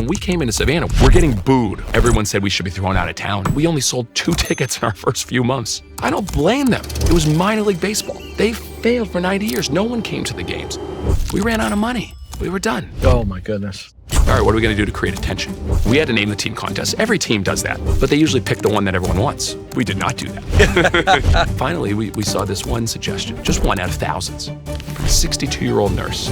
we came into Savannah, we're getting booed. Everyone said we should be thrown out of town. We only sold 2 tickets in our first few months. I don't blame them. It was minor league baseball. They failed for 90 years. No one came to the games. We ran out of money. We were done. Oh my goodness. All right, what are we going to do to create attention? We had to name the team contest. Every team does that, but they usually pick the one that everyone wants. We did not do that. Finally, we saw this one suggestion, just one out of thousands, from a 62-year-old nurse.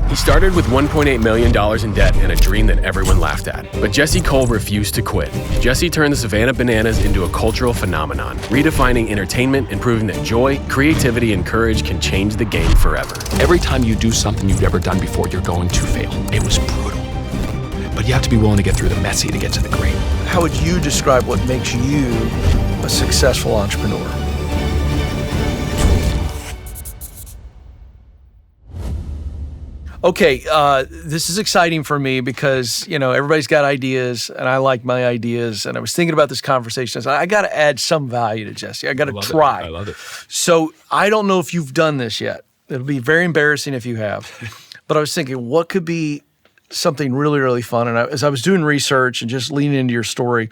He started with $1.8 million in debt and a dream that everyone laughed at. But Jesse Cole refused to quit. Jesse turned the Savannah Bananas into a cultural phenomenon, redefining entertainment and proving that joy, creativity, and courage can change the game forever. Every time you do something you've never done before, you're going to fail. It was brutal. But you have to be willing to get through the messy to get to the great. How would you describe what makes you a successful entrepreneur? Okay, this is exciting for me because, everybody's got ideas and I like my ideas. And I was thinking about this conversation. I said, I got to add some value to Jesse. I got to try. I love it. So I don't know if you've done this yet. It'll be very embarrassing if you have. But I was thinking, what could be something really, really fun? And as I was doing research and just leaning into your story,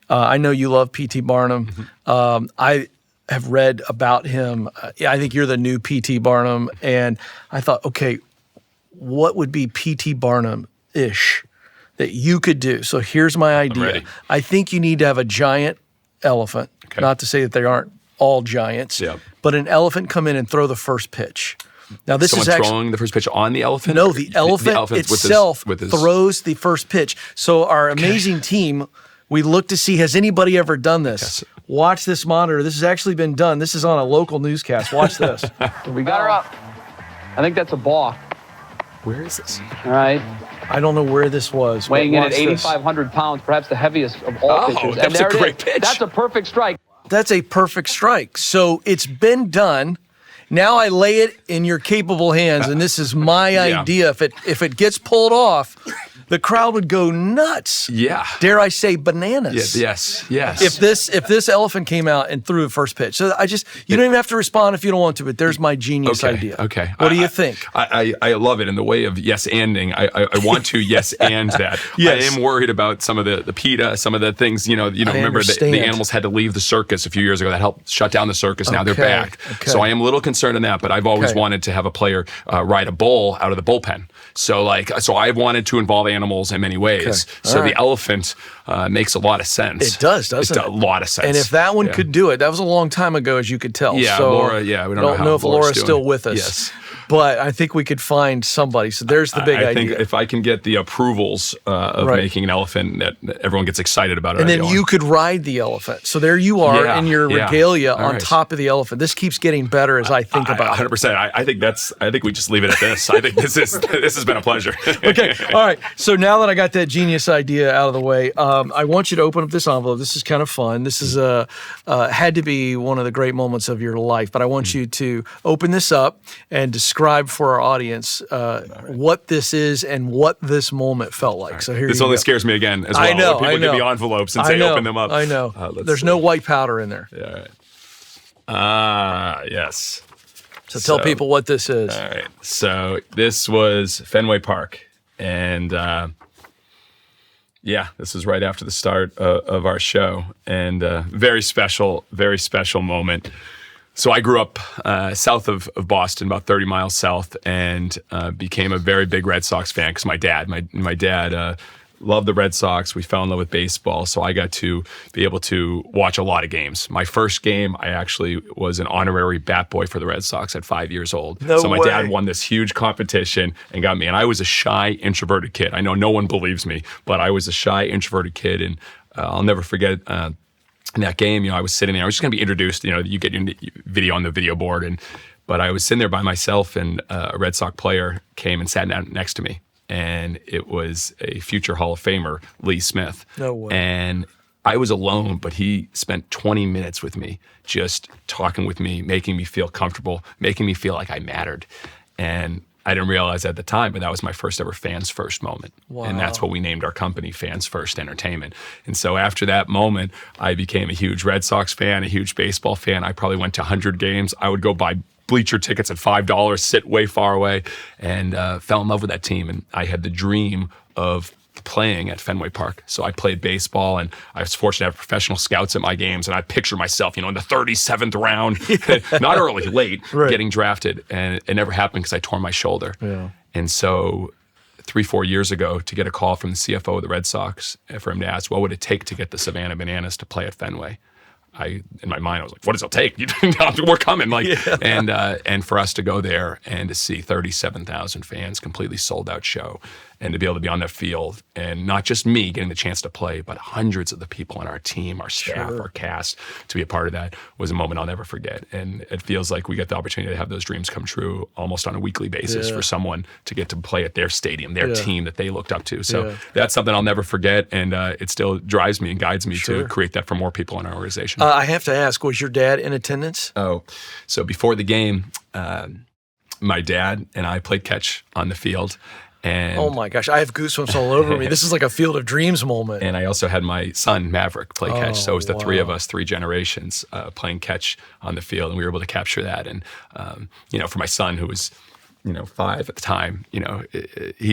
I know you love P.T. Barnum. Mm-hmm. I have read about him. I think you're the new P.T. Barnum. And I thought, okay, what would be P.T. Barnum-ish that you could do? So here's my idea. I think you need to have a giant elephant. Okay. Not to say that they aren't all giants, but an elephant come in and throw the first pitch. Now this Someone is actually throwing the first pitch on the elephant? No, the elephant itself throws the first pitch. So our amazing team, we look to see, has anybody ever done this? Yes. Watch this monitor. This has actually been done. This is on a local newscast. Watch this. We got her up. I think that's a balk. Where is this? All right. I don't know where this was. Weighing in at 8,500 pounds, perhaps the heaviest of all pitches. And that's a great pitch. That's a perfect strike. That's a perfect strike. So it's been done. Now I lay it in your capable hands, and this is my idea. If it gets pulled off, the crowd would go nuts. Yeah. Dare I say bananas? Yes. If this elephant came out and threw the first pitch. So you don't even have to respond if you don't want to, but there's my genius idea. Okay. What do you think? I love it in the way of yes-anding. I want to yes-and that. Yes. I am worried about some of the PETA, some of the things, remember the animals had to leave the circus a few years ago. That helped shut down the circus. Now they're back. Okay. So I am a little concerned in that, but I've always wanted to have a player ride a bull out of the bullpen. So I've wanted to involve animals in many ways. Okay. So the elephant makes a lot of sense. It does, doesn't it? A lot of sense. And if that one could do it, that was a long time ago, as you could tell. Yeah, so Laura, we don't know if Laura's still with us. Yes. But I think we could find somebody. So there's the big idea. I think if I can get the approvals of making an elephant, that everyone gets excited about it. And then you could ride the elephant. So there you are in your regalia on top of the elephant. This keeps getting better as I think about it. 100%. I think we just leave it at this. I think this has been a pleasure. Okay. All right. So now that I got that genius idea out of the way, I want you to open up this envelope. This is kind of fun. This is had to be one of the great moments of your life. But I want you to open this up and describe for our audience what this is and what this moment felt like. So here this only scares me again as well. I know. When people get the envelopes and say open them up. I know. There's no white powder in there. Yeah. Right. Yes. So tell people what this is. All right. So this was Fenway Park, and this was right after the start of our show, and very special moment. So I grew up south of Boston, about 30 miles south, and became a very big Red Sox fan because my dad loved the Red Sox. We fell in love with baseball, so I got to be able to watch a lot of games. My first game, I actually was an honorary bat boy for the Red Sox at 5 years old. No so my way. dad won this huge competition and got me. And I was a shy, introverted kid. I know no one believes me, but I was a shy, introverted kid, and I'll never forget in that game, I was sitting there. I was just going to be introduced. You get your video on the video board, but I was sitting there by myself, and a Red Sox player came and sat down next to me, and it was a future Hall of Famer, Lee Smith. No way. And I was alone, but he spent 20 minutes with me, just talking with me, making me feel comfortable, making me feel like I mattered, and I didn't realize at the time, but that was my first ever Fans First moment. Wow. And that's what we named our company, Fans First Entertainment. And so after that moment, I became a huge Red Sox fan, a huge baseball fan. I probably went to 100 games. I would go buy bleacher tickets at $5, sit way far away, and fell in love with that team. And I had the dream of playing at Fenway Park. So I played baseball, and I was fortunate to have professional scouts at my games, and I picture myself, in the 37th round, not early, late, getting drafted. And it never happened because I tore my shoulder. Yeah. And so 3-4 years ago, to get a call from the CFO of the Red Sox for him to ask, what would it take to get the Savannah Bananas to play at Fenway? In my mind, I was like, what does it take? We're coming. And for us to go there and to see 37,000 fans, completely sold out show, and to be able to be on that field, and not just me getting the chance to play, but hundreds of the people on our team, our staff, our cast, to be a part of that was a moment I'll never forget. And it feels like we get the opportunity to have those dreams come true almost on a weekly basis for someone to get to play at their stadium, their team that they looked up to. So that's something I'll never forget, and it still drives me and guides me to create that for more people in our organization. I have to ask, was your dad in attendance? Oh, so before the game, my dad and I played catch on the field. And oh my gosh, I have goosebumps all over me. This is like a Field of Dreams moment. And I also had my son, Maverick, play catch. So it was the three of us, 3 generations playing catch on the field, and we were able to capture that. And, for my son, who was 5 at the time, he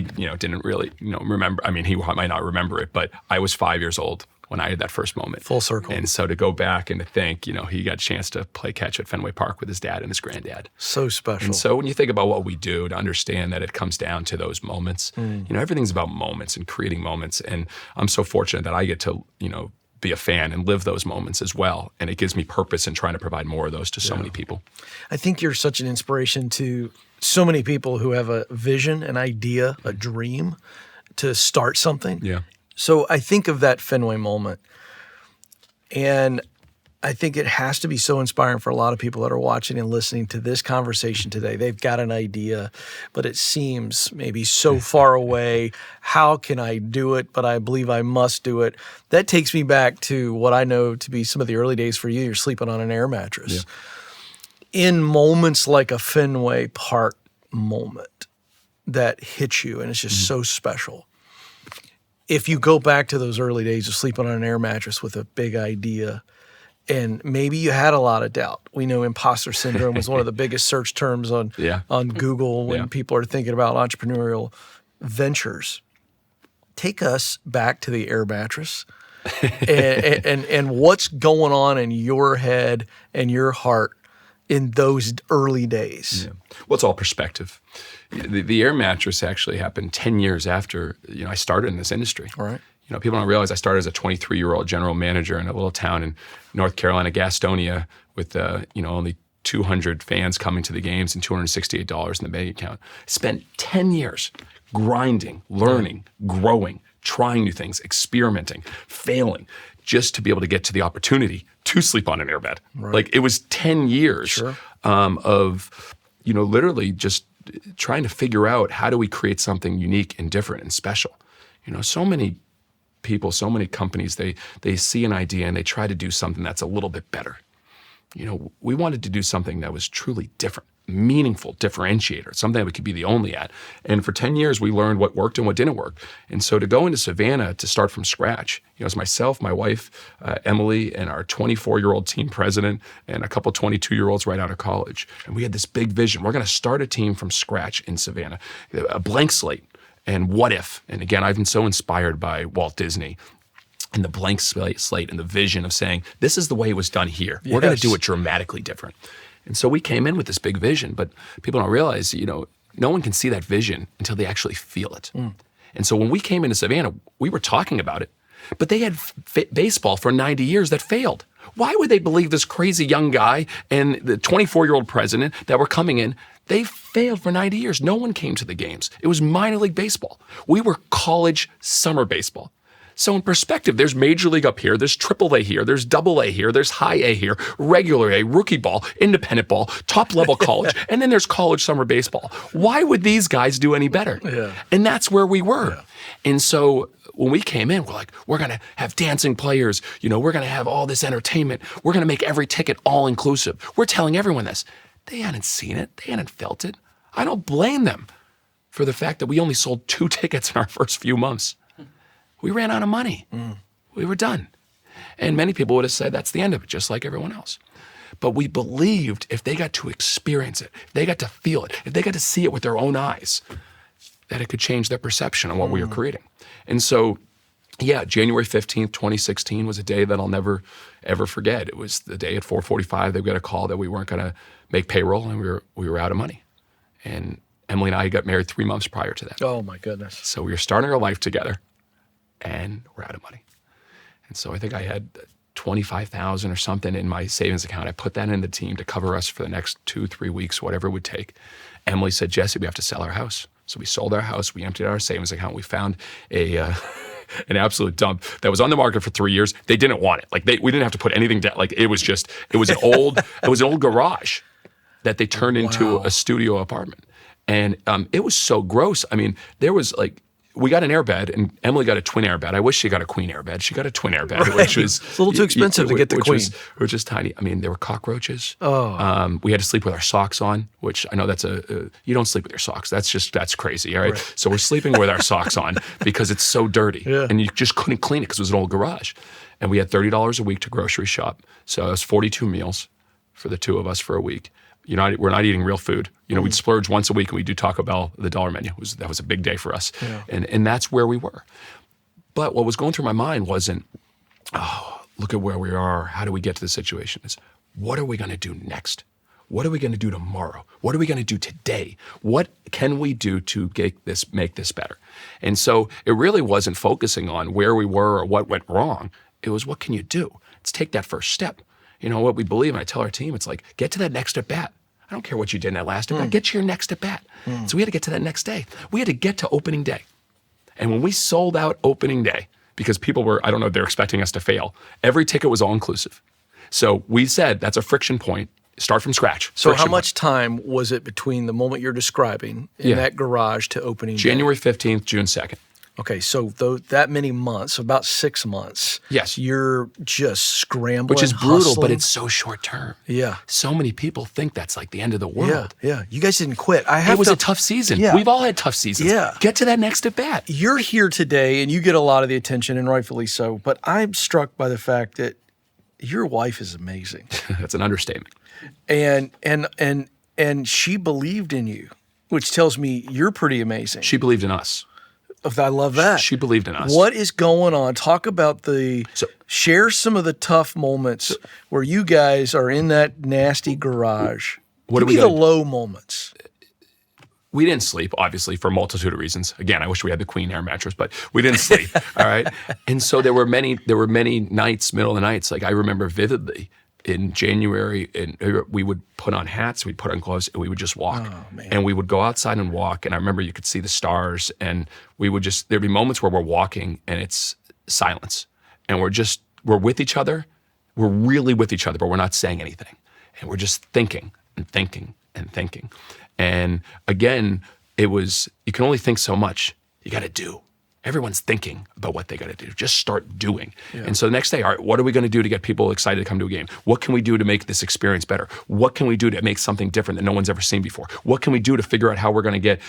didn't really, remember. I mean, he might not remember it, but I was 5 years old when I had that first moment. Full circle. And so to go back and to think, he got a chance to play catch at Fenway Park with his dad and his granddad. So special. And so when you think about what we do, to understand that it comes down to those moments, everything's about moments and creating moments. And I'm so fortunate that I get to, be a fan and live those moments as well. And it gives me purpose in trying to provide more of those to so many people. I think you're such an inspiration to so many people who have a vision, an idea, a dream to start something. Yeah. So I think of that Fenway moment, and I think it has to be so inspiring for a lot of people that are watching and listening to this conversation today. They've got an idea, but it seems maybe so far away. How can I do it? But I believe I must do it. That takes me back to what I know to be some of the early days for you. You're sleeping on an air mattress. Yeah. In moments like a Fenway Park moment that hits you, and it's just so special. If you go back to those early days of sleeping on an air mattress with a big idea, and maybe you had a lot of doubt. We know imposter syndrome was one of the biggest search terms on Google when people are thinking about entrepreneurial ventures. Take us back to the air mattress and what's going on in your head and your heart in those early days. Yeah. Well, it's all perspective. The air mattress actually happened 10 years after I started in this industry. All right. People don't realize I started as a 23-year-old general manager in a little town in North Carolina, Gastonia, with only 200 fans coming to the games and $268 in the bank account. Spent 10 years grinding, learning, growing, trying new things, experimenting, failing, just to be able to get to the opportunity to sleep on an airbed. Right. Like it was 10 years of literally just trying to figure out how do we create something unique and different and special. So many people, so many companies, they see an idea and they try to do something that's a little bit better. We wanted to do something that was truly different, meaningful, differentiator, something that we could be the only at. And for 10 years, we learned what worked and what didn't work. And so to go into Savannah to start from scratch, it's myself, my wife, Emily, and our 24-year-old team president, and a couple 22-year-olds right out of college. And we had this big vision. We're going to start a team from scratch in Savannah, a blank slate. And what if? And again, I've been so inspired by Walt Disney and the blank slate and the vision of saying, this is the way it was done here. We're going to do it dramatically different. And so we came in with this big vision, but people don't realize, no one can see that vision until they actually feel it. And so when we came into Savannah, we were talking about it, but they had baseball for 90 years that failed. Why would they believe this crazy young guy and the 24-year-old president that were coming in? They failed for 90 years. No one came to the games. It was minor league baseball. We were college summer baseball. So in perspective, there's Major League up here, there's Triple A here, there's Double A here, there's High A here, Regular A, Rookie Ball, Independent Ball, top level college, and then there's college summer baseball. Why would these guys do any better? Yeah. And that's where we were. Yeah. And so when we came in, we're like, we're going to have dancing players, we're going to have all this entertainment, we're going to make every ticket all inclusive. We're telling everyone this. They hadn't seen it. They hadn't felt it. I don't blame them for the fact that we only sold 2 tickets in our first few months. We ran out of money. We were done. And many people would have said that's the end of it, just like everyone else. But we believed if they got to experience it, if they got to feel it, if they got to see it with their own eyes, that it could change their perception on what we were creating. And so, yeah, January 15th, 2016 was a day that I'll never, ever forget. It was the day at 4:45 they got a call that we weren't going to make payroll and we were out of money. And Emily and I got married 3 months prior to that. Oh, my goodness. So we were starting our life together and we're out of money. And so I think I had $25,000 or something in my savings account. I put that in the team to cover us for the next 2-3 weeks, whatever it would take. Emily said, Jesse, we have to sell our house. So we sold our house. We emptied our savings account. We found an absolute dump that was on the market for 3 years. They didn't want it. Like we didn't have to put anything down. Like it was an old garage that they turned into a studio apartment. And it was so gross. I mean, there was like, we got an air bed and Emily got a twin air bed. I wish she got a queen air bed. She got a twin air bed, which was it's a little too expensive to get the queen. Which is tiny. I mean, there were cockroaches. Oh. We had to sleep with our socks on, which I know that's you don't sleep with your socks. That's crazy, all right? So we're sleeping with our socks on because it's so dirty. Yeah. And you just couldn't clean it because it was an old garage. And we had $30 a week to grocery shop. So it was 42 meals for the two of us for a week. We're not eating real food. We'd splurge once a week and we'd do Taco Bell, the dollar menu. That was a big day for us. Yeah. And that's where we were. But what was going through my mind wasn't, oh, look at where we are. How do we get to this situation? It's, what are we going to do next? What are we going to do tomorrow? What are we going to do today? What can we do to make this better? And so it really wasn't focusing on where we were or what went wrong. It was, what can you do? Let's take that first step. What we believe, and I tell our team, it's like, get to that next at bat. I don't care what you did in that last at bat. Get to your next at bat. So we had to get to that next day. We had to get to opening day. And when we sold out opening day, because people were, I don't know, they're expecting us to fail, every ticket was all inclusive. So we said, that's a friction point. Start from scratch. So how much time was it between the moment you're describing in that garage to opening January day? 15th, June 2nd. Okay, so that many months, about 6 months. Yes. You're just scrambling, which is brutal, hustling. but it's so short term. Yeah. So many people think that's like the end of the world. Yeah. You guys didn't quit. It was a tough season. Yeah. We've all had tough seasons. Yeah. Get to that next at bat. You're here today and you get a lot of the attention, and rightfully so, but I'm struck by the fact that your wife is amazing. That's an understatement. And she believed in you, which tells me you're pretty amazing. She believed in us. I love that. She believed in us. What is going on? Talk about share some of the tough moments where you guys are in that nasty garage. Give me the low moments. We didn't sleep, obviously, for a multitude of reasons. Again, I wish we had the queen air mattress, but we didn't sleep. All right. And so there were many nights, middle of the nights, like I remember vividly. In January, we would put on hats, we'd put on gloves, and we would just walk. Oh, man. And we would go outside and walk. And I remember you could see the stars. And there'd be moments where we're walking and it's silence. And we're with each other. We're really with each other, but we're not saying anything. And we're just thinking and thinking and thinking. And again, you can only think so much. You got to do. Everyone's thinking about what they got to do. Just start doing. Yeah. And so the next day, all right, what are we going to do to get people excited to come to a game? What can we do to make this experience better? What can we do to make something different that no one's ever seen before? What can we do to figure out how we're going to get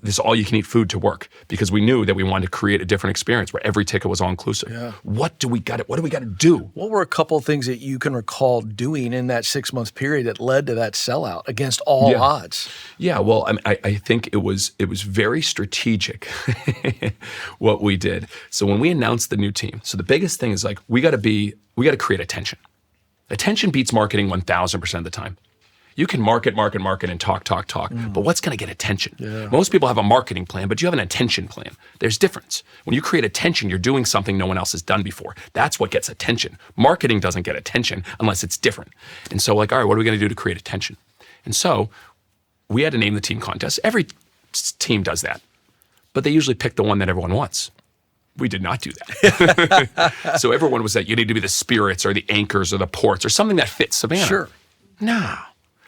this all-you-can-eat food to work? Because we knew that we wanted to create a different experience where every ticket was all-inclusive. Yeah. What do we got to do? What were a couple of things that you can recall doing in that 6-month period that led to that sellout against all odds? Yeah, well, I think it was very strategic what we did. So when we announced the new team, so the biggest thing is like, we got to create attention. Attention beats marketing 1,000% of the time. You can market and talk, but what's going to get attention? Yeah. Most people have a marketing plan, but you have an attention plan. There's difference. When you create attention, you're doing something no one else has done before. That's what gets attention. Marketing doesn't get attention unless it's different. And so like, all right, what are we going to do to create attention? And so we had to name the team contest. Every team does that, but they usually pick the one that everyone wants. We did not do that. So everyone was that you need to be the Spirits or the Anchors or the Ports or something that fits Savannah. Sure. No.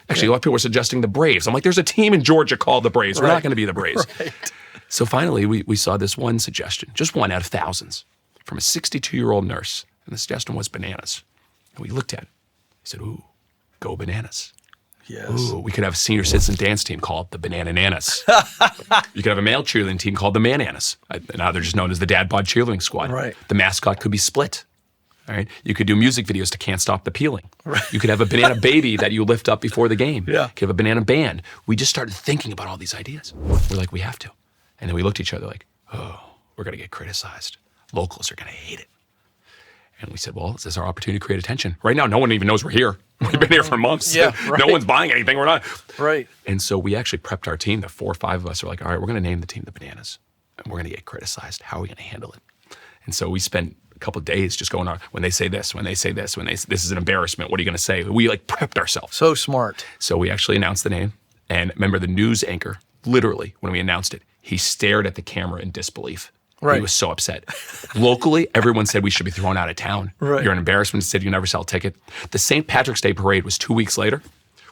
Actually, a lot of people were suggesting the Braves. I'm like, there's a team in Georgia called the Braves. We're not going to be the Braves. Right. So finally, we saw this one suggestion, just one out of thousands, from a 62-year-old nurse. And the suggestion was bananas. And we looked at it. We said, ooh, go bananas. Yes. Ooh, we could have a senior citizen dance team called the Banananas. You could have a male cheerleading team called the Mananas. Now they're just known as the Dad Bod Cheerleading Squad. Right. The mascot could be Split. All right. You could do music videos to Can't Stop the Peeling. Right. You could have a banana baby that you lift up before the game. Yeah. You could have a banana band. We just started thinking about all these ideas. We're like, we have to. And then we looked at each other like, oh, we're going to get criticized. Locals are going to hate it. And we said, well, this is our opportunity to create attention. Right now, no one even knows we're here. We've been here for months. Yeah, right. No one's buying anything. We're not. Right. And so we actually prepped our team. The 4 or 5 of us are like, all right, we're going to name the team the Bananas. And we're going to get criticized. How are we going to handle it? And so we spent a couple of days just going on, when they say this, when they say this, this is an embarrassment. What are you going to say? We like prepped ourselves. So smart. So we actually announced the name. And remember the news anchor, literally, when we announced it, he stared at the camera in disbelief. Right. He was so upset. Locally, everyone said we should be thrown out of town. Right. You're an embarrassment to the city. You never sell a ticket. The St. Patrick's Day parade was 2 weeks later.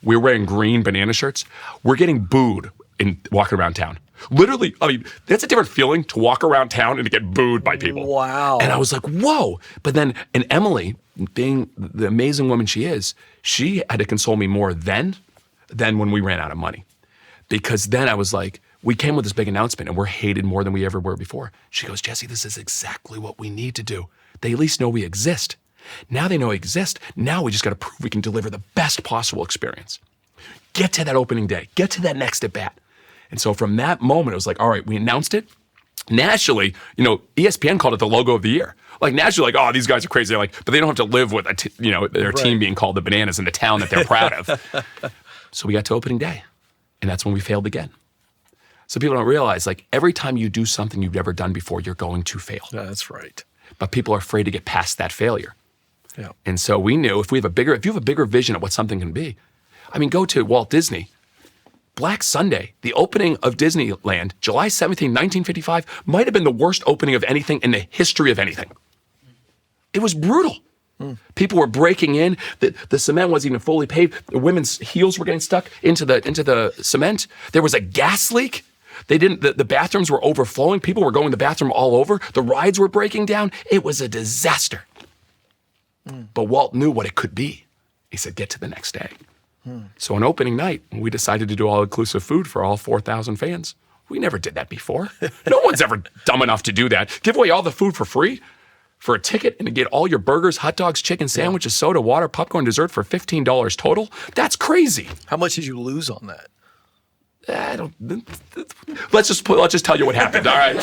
We were wearing green banana shirts. We're getting booed in walking around town. Literally, I mean, that's a different feeling to walk around town and to get booed by people. Wow. And I was like, whoa. But then, and Emily, being the amazing woman she is, she had to console me more then than when we ran out of money. Because then I was like, we came with this big announcement and we're hated more than we ever were before. She goes, Jesse, this is exactly what we need to do. They at least know we exist. Now they know we exist. Now we just got to prove we can deliver the best possible experience. Get to that opening day. Get to that next at bat. And so from that moment, it was like, all right, we announced it. Nationally, ESPN called it the logo of the year. Like nationally, like, oh, these guys are crazy. They're like, but they don't have to live with their team being called the Bananas in the town that they're proud of. So we got to opening day. And that's when we failed again. So people don't realize, like, every time you do something you've never done before, you're going to fail. Yeah, that's right. But people are afraid to get past that failure. Yeah. And so we knew if you have a bigger vision of what something can be, I mean, go to Walt Disney. Black Sunday, the opening of Disneyland, July 17, 1955, might have been the worst opening of anything in the history of anything. It was brutal. People were breaking in. The cement wasn't even fully paved. The women's heels were getting stuck into the cement. There was a gas leak. The bathrooms were overflowing. People were going to the bathroom all over. The rides were breaking down. It was a disaster. But Walt knew what it could be. He said, get to the next day. So on opening night, we decided to do all-inclusive food for all 4,000 fans. We never did that before. No one's ever dumb enough to do that. Give away all the food for free for a ticket and to get all your burgers, hot dogs, chicken sandwiches, soda, water, popcorn, dessert for $15 total. That's crazy. How much did you lose on that? Let's just tell you what happened. All right.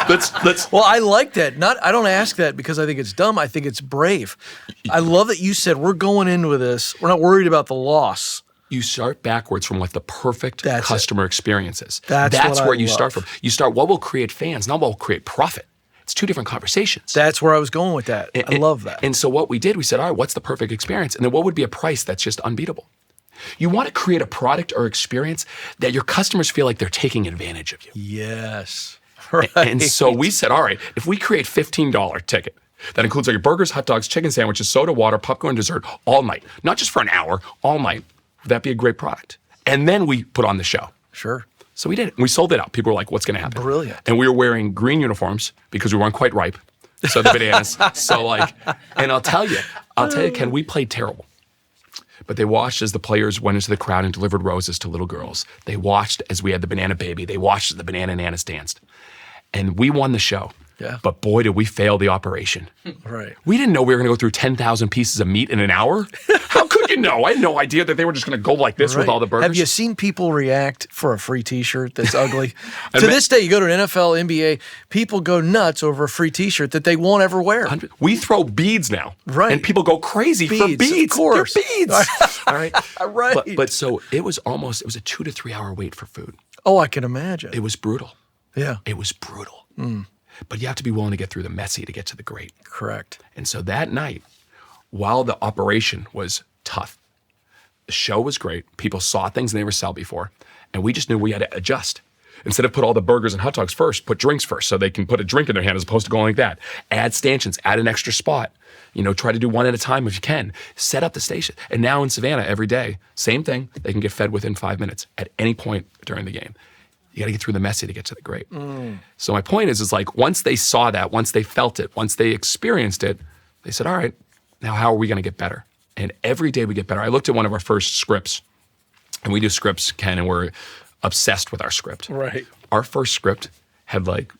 Let's. Well, I like that. I don't ask that because I think it's dumb. I think it's brave. I love that you said we're going in with this. We're not worried about the loss. You start backwards from what the perfect That's customer experience is. That's where I you love. start from. You start what will create fans, not what will create profit. It's two different conversations. That's where I was going with that. I love that. And so what we did, we said, all right, what's the perfect experience? And then what would be a price that's just unbeatable? You want to create a product or experience that your customers feel like they're taking advantage of you. Yes. Right. And so we said, all right, if we create $15 ticket that includes all your burgers, hot dogs, chicken sandwiches, soda, water, popcorn, dessert all night, not just for an hour, all night, would that be a great product? And then we put on the show. Sure. So we did it. We sold it out. People were like, what's going to happen? Brilliant. And we were wearing green uniforms because we weren't quite ripe. So the Bananas. And I'll tell you, Ken, we played terrible. But they watched as the players went into the crowd and delivered roses to little girls. They watched as we had the banana baby. They watched as the banana nanas danced. And we won the show. Yeah. But boy, did we fail the operation. Right. We didn't know we were going to go through 10,000 pieces of meat in an hour. How could you know? I had no idea that they were just going to go like this with all the burgers. Have you seen people react for a free T-shirt that's ugly? To this day, you go to an NFL, NBA, people go nuts over a free T-shirt that they won't ever wear. We throw beads now. Right. And people go crazy for beads. Of course. They're beads. All right. Right. But so it was a 2 to 3 hour wait for food. Oh, I can imagine. It was brutal. Yeah. It was brutal. But you have to be willing to get through the messy to get to the great. Correct. And so that night, while the operation was tough, the show was great. People saw things they never saw before. And we just knew we had to adjust. Instead of put all the burgers and hot dogs first, put drinks first so they can put a drink in their hand as opposed to going like that. Add stanchions, add an extra spot. Try to do one at a time if you can. Set up the station. And now in Savannah, every day, same thing. They can get fed within 5 minutes at any point during the game. You got to get through the messy to get to the great. So my point is like once they saw that, once they felt it, once they experienced it, they said, all right, now how are we going to get better? And every day we get better. I looked at one of our first scripts, and we do scripts, Ken, and we're obsessed with our script. Right. Our first script had like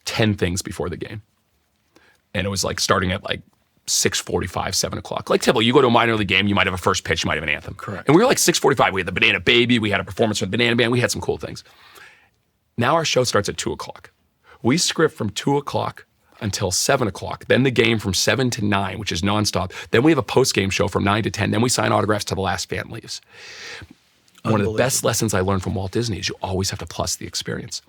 10 things before the game. And it was like starting at like 6:45, 7 o'clock. Like typical, you go to a minor league game, you might have a first pitch, you might have an anthem. Correct. And we were like 6:45. We had the Banana Baby, we had a performance from the Banana Band, we had some cool things. Now our show starts at 2 o'clock. We script from 2 o'clock until 7 o'clock. Then the game from 7 to 9, which is nonstop. Then we have a post-game show from 9 to 10. Then we sign autographs till the last fan leaves. One of the best lessons I learned from Walt Disney is you always have to plus the experience.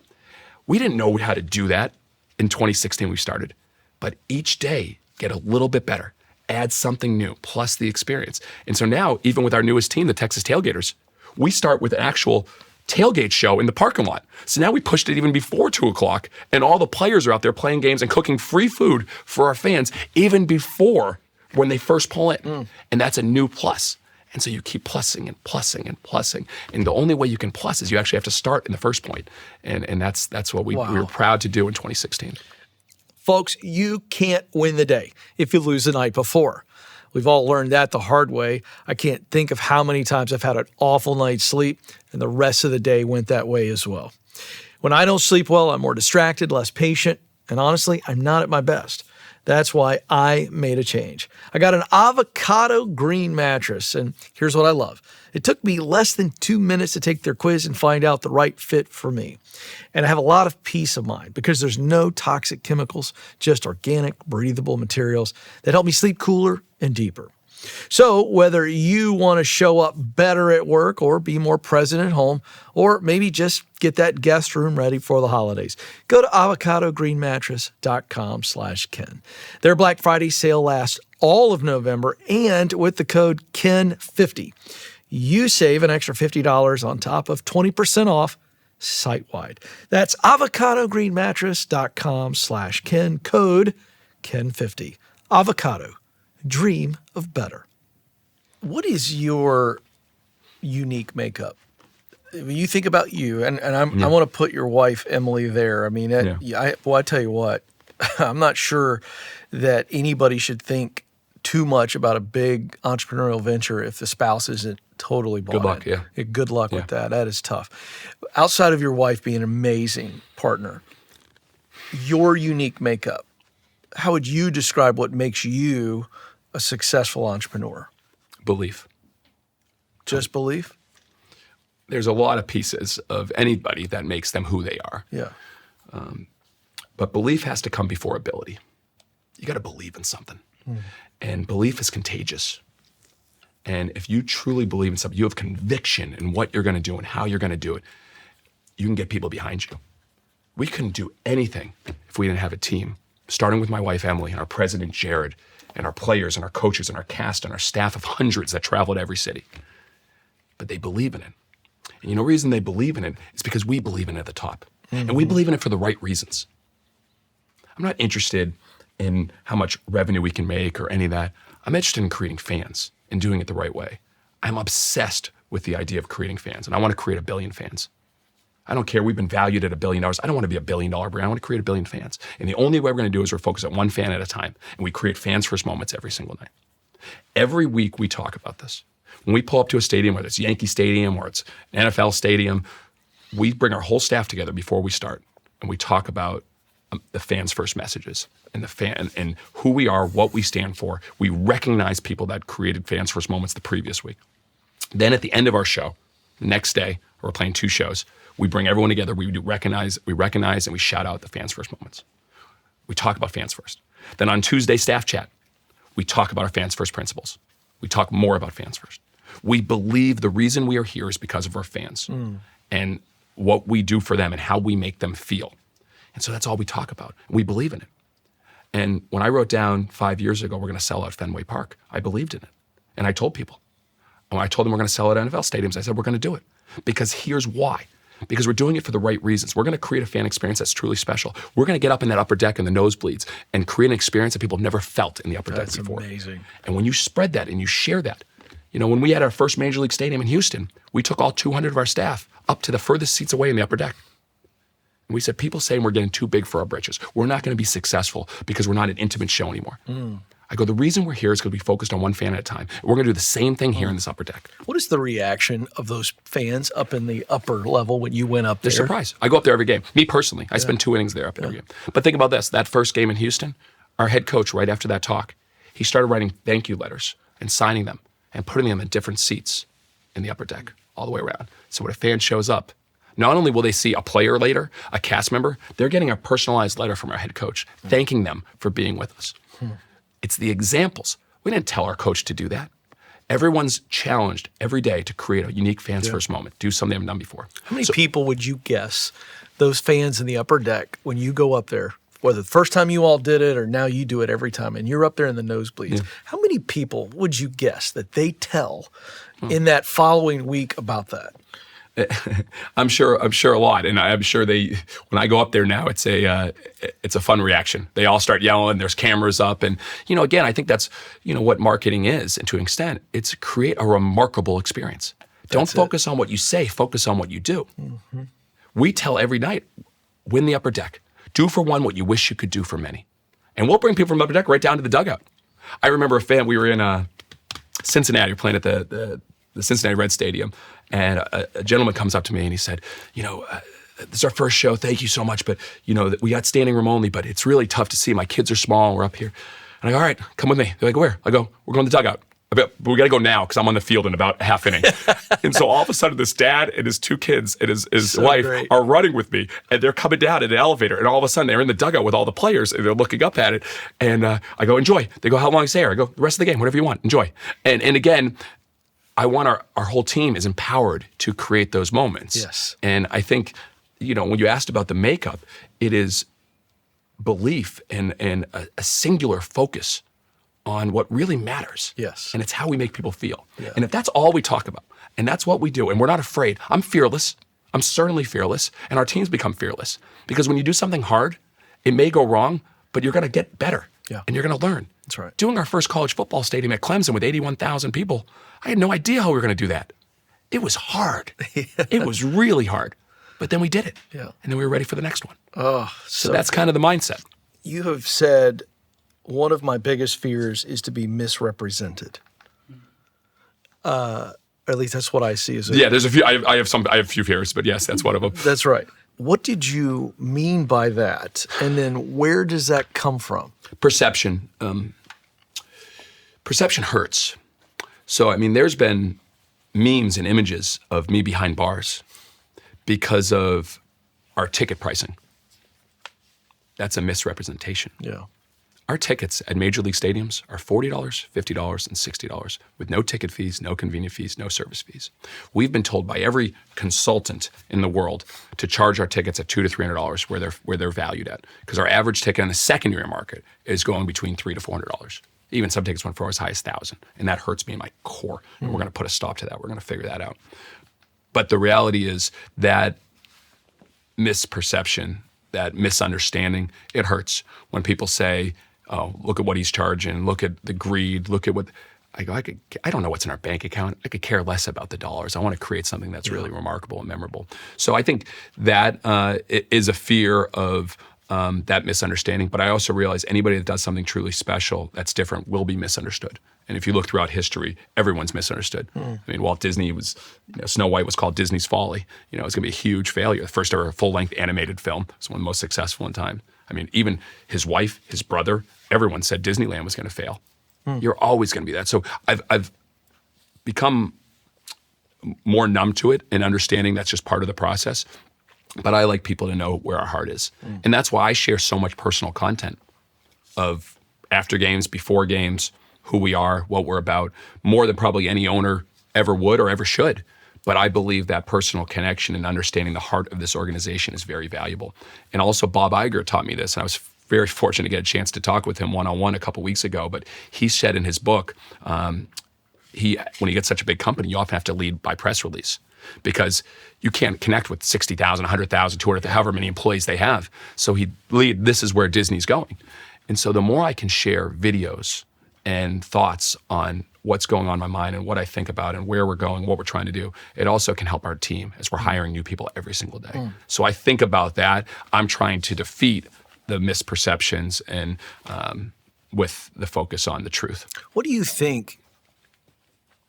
We didn't know how to do that in 2016 we started. But each day, get a little bit better. Add something new, plus the experience. And so now, even with our newest team, the Texas Tailgaters, we start with an actual tailgate show in the parking lot. So now we pushed it even before 2 o'clock, and all the players are out there playing games and cooking free food for our fans even before when they first pull in. And that's a new plus. And so you keep plussing and plussing and plussing. And the only way you can plus is you actually have to start in the first point. And that's what we were proud to do in 2016. Folks, you can't win the day if you lose the night before. We've all learned that the hard way. I can't think of how many times I've had an awful night's sleep, and the rest of the day went that way as well. When I don't sleep well, I'm more distracted, less patient, and honestly, I'm not at my best. That's why I made a change. I got an avocado green mattress, and here's what I love. It took me less than 2 minutes to take their quiz and find out the right fit for me. And I have a lot of peace of mind because there's no toxic chemicals, just organic, breathable materials that help me sleep cooler and deeper. So whether you want to show up better at work or be more present at home, or maybe just get that guest room ready for the holidays, go to avocadogreenmattress.com/Ken. Their Black Friday sale lasts all of November, and with the code KEN50, you save an extra $50 on top of 20% off site-wide. That's avocadogreenmattress.com/Ken, code KEN50. Avocado. Dream of better. What is your unique makeup? When you think about you, and I want to put your wife, Emily, there. I mean, I tell you what, I'm not sure that anybody should think too much about a big entrepreneurial venture if the spouse isn't totally bought Good luck, in. Good luck with that. That is tough. Outside of your wife being an amazing partner, your unique makeup, how would you describe what makes you a successful entrepreneur? Belief. Just belief? There's a lot of pieces of anybody that makes them who they are. Yeah. But belief has to come before ability. You got to believe in something. And belief is contagious. And if you truly believe in something, you have conviction in what you're going to do and how you're going to do it, you can get people behind you. We couldn't do anything if we didn't have a team, starting with my wife, Emily, and our president, Jared, and our players and our coaches and our cast and our staff of hundreds that travel to every city. But they believe in it. And the reason they believe in it is because we believe in it at the top. And we believe in it for the right reasons. I'm not interested in how much revenue we can make or any of that. I'm interested in creating fans and doing it the right way. I'm obsessed with the idea of creating fans, and I want to create 1 billion fans. I don't care. We've been valued at $1 billion. I don't want to be $1 billion brand. I want to create 1 billion fans. And the only way we're going to do is we're focused on one fan at a time. And we create fans first moments every single night. Every week we talk about this. When we pull up to a stadium, whether it's Yankee Stadium or it's an NFL stadium, we bring our whole staff together before we start. And we talk about the fans first messages and the fan and who we are, what we stand for. We recognize people that created fans first moments the previous week. Then at the end of our show, the next day, we're playing 2 shows. We bring everyone together. We recognize, and we shout out the fans first moments. We talk about fans first. Then on Tuesday staff chat, we talk about our fans first principles. We talk more about fans first. We believe the reason we are here is because of our fans and what we do for them and how we make them feel. And so that's all we talk about. We believe in it. And when I wrote down 5 years ago, we're going to sell out Fenway Park, I believed in it. And I told people. When I told them we're going to sell out NFL stadiums, I said, we're going to do it. Because here's why. Because we're doing it for the right reasons. We're going to create a fan experience that's truly special. We're going to get up in that upper deck in the nosebleeds and create an experience that people have never felt in the upper deck before. That's amazing. And when you spread that and you share that, when we had our first Major League Stadium in Houston, we took all 200 of our staff up to the furthest seats away in the upper deck. And we said, people saying we're getting too big for our britches. We're not going to be successful because we're not an intimate show anymore. I go, the reason we're here is going to be focused on one fan at a time. We're going to do the same thing here in this upper deck. What is the reaction of those fans up in the upper level when you went up there? They're surprised. I go up there every game. Me personally, I spend 2 innings there up every game. But think about this. That first game in Houston, our head coach, right after that talk, he started writing thank you letters and signing them and putting them in different seats in the upper deck all the way around. So when a fan shows up, Not only will they see a player later, a cast member, they're getting a personalized letter from our head coach thanking them for being with us. It's the examples. We didn't tell our coach to do that. Everyone's challenged every day to create a unique fans first moment, do something they haven't done before. How many people would you guess those fans in the upper deck, when you go up there, whether the first time you all did it or now you do it every time, and you're up there in the nosebleeds, how many people would you guess that they tell in that following week about that? I'm sure a lot, and I'm sure when I go up there now, it's a fun reaction. They all start yelling. There's cameras up, and again, I think that's what marketing is, and to an extent, it's create a remarkable experience. Don't focus on what you say, focus on what you do. Mm-hmm. We tell every night, win the upper deck. Do for one what you wish you could do for many, and we'll bring people from upper deck right down to the dugout. I remember a fan. We were in Cincinnati, we were playing at the Cincinnati Red Stadium, and a gentleman comes up to me and he said, this is our first show. Thank you so much, but we got standing room only, but it's really tough to see. My kids are small and we're up here. And I go, all right, come with me. They're like, where? I go, we're going to the dugout. We got to go now because I'm on the field in about a half inning. And so all of a sudden, this dad and his two kids and his wife are running with me, and they're coming down in an elevator. And all of a sudden, they're in the dugout with all the players, and they're looking up at it. And I go, enjoy. They go, how long is there? I go, the rest of the game, whatever you want, enjoy. And again, I want our whole team is empowered to create those moments. Yes. And I think, when you asked about the makeup, it is belief and a singular focus on what really matters. Yes. And it's how we make people feel. Yeah. And if that's all we talk about, and that's what we do, and we're not afraid, I'm fearless. I'm certainly fearless, and our teams become fearless. Because when you do something hard, it may go wrong, but you're going to get better. Yeah. And you're going to learn. That's right. Doing our first college football stadium at Clemson with 81,000 people, I had no idea how we were going to do that. It was hard. It was really hard. But then we did it. Yeah. And then we were ready for the next one. Oh, so that's kind of the mindset. You have said one of my biggest fears is to be misrepresented. Or at least that's what I see as there's a few. I have a few fears, but yes, that's one of them. That's right. What did you mean by that? And then where does that come from? Perception. Perception hurts. So, there's been memes and images of me behind bars because of our ticket pricing. That's a misrepresentation. Yeah. Our tickets at major league stadiums are $40, $50, and $60 with no ticket fees, no convenient fees, no service fees. We've been told by every consultant in the world to charge our tickets at $200 to $300 where they're valued at, because our average ticket in the secondary market is going between $300 to $400. Even some tickets went for as high as $1,000, and that hurts me in my core. And we're going to put a stop to that. We're going to figure that out. But the reality is that misperception, that misunderstanding, it hurts when people say, oh, look at what he's charging, look at the greed, look at what, I don't know what's in our bank account. I could care less about the dollars. I want to create something that's really remarkable and memorable. So I think that is a fear of that misunderstanding. But I also realize anybody that does something truly special that's different will be misunderstood. And if you look throughout history, everyone's misunderstood. Walt Disney was, Snow White was called Disney's Folly. It was going to be a huge failure. The first ever full-length animated film. It's one of the most successful in time. Even his wife, his brother, everyone said Disneyland was going to fail. You're always going to be that. So I've become more numb to it and understanding that's just part of the process. But I like people to know where our heart is. And that's why I share so much personal content of after games, before games, who we are, what we're about, more than probably any owner ever would or ever should. But I believe that personal connection and understanding the heart of this organization is very valuable. And also Bob Iger taught me this, and I was very fortunate to get a chance to talk with him one-on-one a couple weeks ago. But he said in his book, when you get such a big company, you often have to lead by press release because you can't connect with 60,000, 100,000, 200,000, however many employees they have. So he'd lead, this is where Disney's going. And so the more I can share videos and thoughts on what's going on in my mind and what I think about and where we're going, what we're trying to do, it also can help our team as we're hiring new people every single day. So I think about that. I'm trying to defeat the misperceptions and with the focus on the truth. What do you think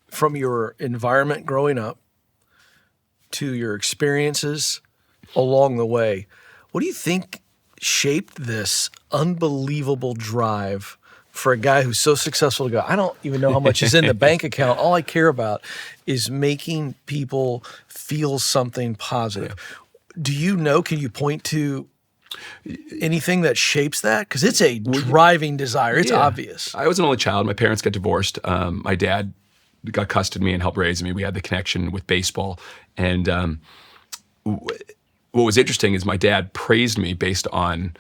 from your environment growing up to your experiences along the way, what do you think shaped this unbelievable drive for a guy who's so successful to go, I don't even know how much is in the bank account. All I care about is making people feel something positive. Yeah. Can you point to anything that shapes that? Because it's a driving desire. It's obvious. I was an only child. My parents got divorced. My dad got custody of me and helped raise me. We had the connection with baseball. And what was interesting is my dad praised me based on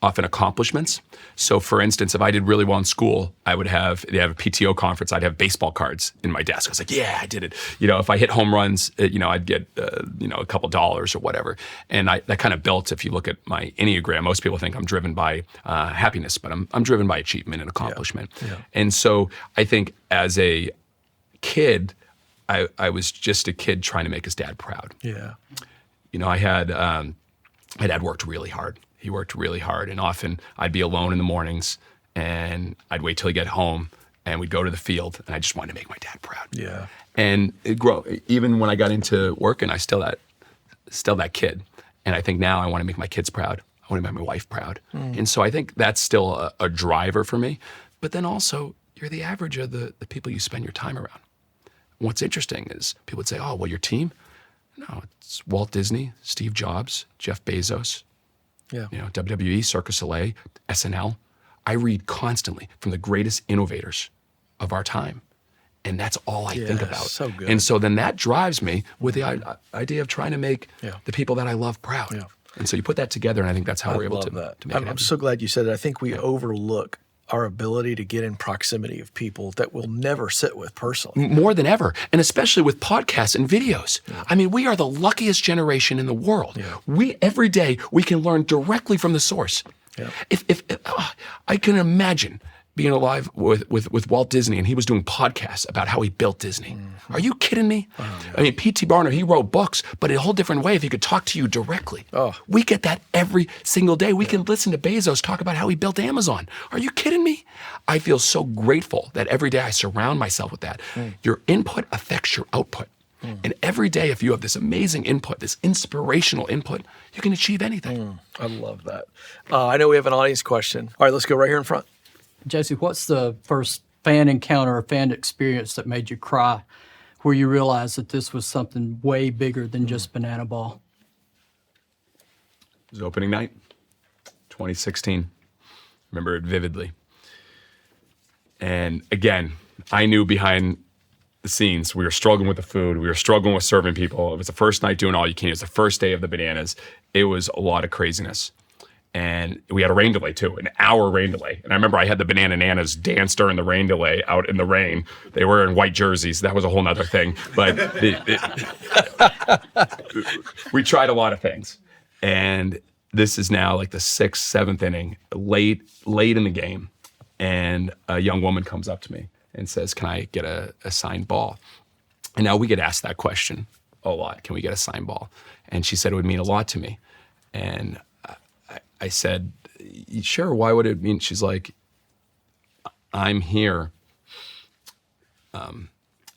often accomplishments. So for instance, if I did really well in school, they have a PTO conference, I'd have baseball cards in my desk. I was like, yeah, I did it. If I hit home runs, I'd get, a couple dollars or whatever. And that kind of built, if you look at my Enneagram, most people think I'm driven by happiness, but I'm driven by achievement and accomplishment. Yeah. Yeah. And so I think as a kid, I was just a kid trying to make his dad proud. Yeah. My dad worked really hard. He worked really hard, and often I'd be alone in the mornings, and I'd wait till he get home, and we'd go to the field, and I just wanted to make my dad proud. Yeah. And even when I got into working, I still that kid, and I think now I want to make my kids proud. I want to make my wife proud, and so I think that's still a driver for me. But then also, you're the average of the people you spend your time around. What's interesting is people would say, "Oh, well, your team." No, it's Walt Disney, Steve Jobs, Jeff Bezos. Yeah. WWE, Cirque du Soleil, SNL. I read constantly from the greatest innovators of our time. And that's all I think about. So good. And so then that drives me with the idea of trying to make the people that I love proud. Yeah. And so you put that together, and I think that's how we're able to make it happen. I'm so glad you said it. I think we overlook our ability to get in proximity of people that we'll never sit with personally. More than ever, and especially with podcasts and videos. Yeah. I mean, we are the luckiest generation in the world. Yeah. Every day we can learn directly from the source. Yeah. If I can imagine being alive with Walt Disney, and he was doing podcasts about how he built Disney. Mm-hmm. Are you kidding me? Oh, yeah. I mean, P.T. Barnum, he wrote books, but in a whole different way if he could talk to you directly. Oh. We get that every single day. We can listen to Bezos talk about how he built Amazon. Are you kidding me? I feel so grateful that every day I surround myself with that. Your input affects your output. And every day, if you have this amazing input, this inspirational input, you can achieve anything. I love that. I know we have an audience question. All right, let's go right here in front. Jesse, what's the first fan encounter or fan experience that made you cry, where you realized that this was something way bigger than just Banana Ball? It was opening night, 2016. Remember it vividly. And again, I knew behind the scenes, we were struggling with the food. We were struggling with serving people. It was the first night doing all you can. It was the first day of the Bananas. It was a lot of craziness. And we had a rain delay too, an hour rain delay. And I remember I had the Banana Nanas dance during the rain delay out in the rain. They were in white jerseys. That was a whole nother thing. But we tried a lot of things. And this is now like the 6th, 7th inning, late in the game. And a young woman comes up to me and says, can I get a signed ball? And now we get asked that question a lot. Can we get a signed ball? And she said it would mean a lot to me. And I said, sure, why would it mean? She's like, I'm here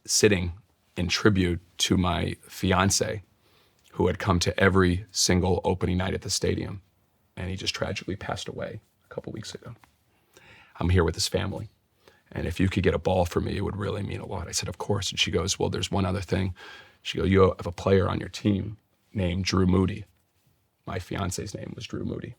sitting in tribute to my fiance who had come to every single opening night at the stadium. And he just tragically passed away a couple weeks ago. I'm here with his family. And if you could get a ball for me, it would really mean a lot. I said, of course. And she goes, well, there's one other thing. She goes, you have a player on your team named Drew Moody. My fiance's name was Drew Moody.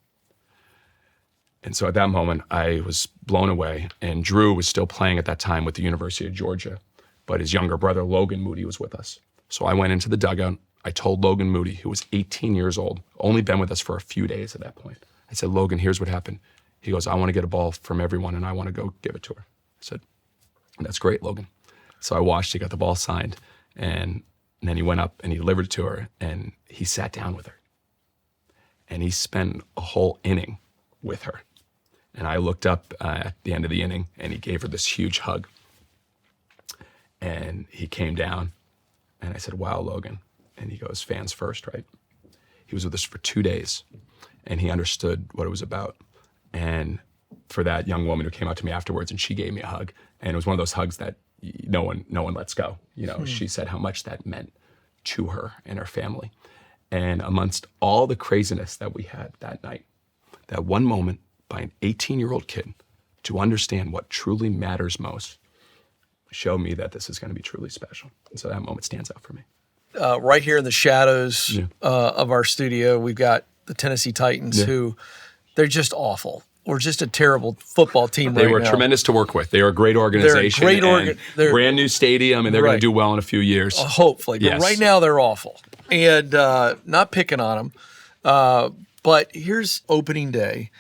And so at that moment, I was blown away. And Drew was still playing at that time with the University of Georgia. But his younger brother, Logan Moody, was with us. So I went into the dugout. I told Logan Moody, who was 18 years old, only been with us for a few days at that point. I said, Logan, here's what happened. He goes, I want to get a ball from everyone, and I want to go give it to her. I said, that's great, Logan. So I watched, he got the ball signed, and then he went up and he delivered it to her, and he sat down with her. And he spent a whole inning with her. And I looked up at the end of the inning, and he gave her this huge hug. And he came down, and I said, wow, Logan. And he goes, fans first, right? He was with us for 2 days, and he understood what it was about. And for that young woman who came out to me afterwards, and she gave me a hug, and it was one of those hugs that no one lets go. You know, she said how much that meant to her and her family. And amongst all the craziness that we had that night, that one moment by an 18-year-old kid to understand what truly matters most show me that this is going to be truly special. And so that moment stands out for me. Right here in the shadows of our studio, we've got the Tennessee Titans, who they're just awful. We're just a terrible football team right now. They were tremendous to work with. They are a great organization. They're a great brand new stadium, and they're going to do well in a few years. Hopefully. But right now, they're awful. And not picking on them. But here's opening day.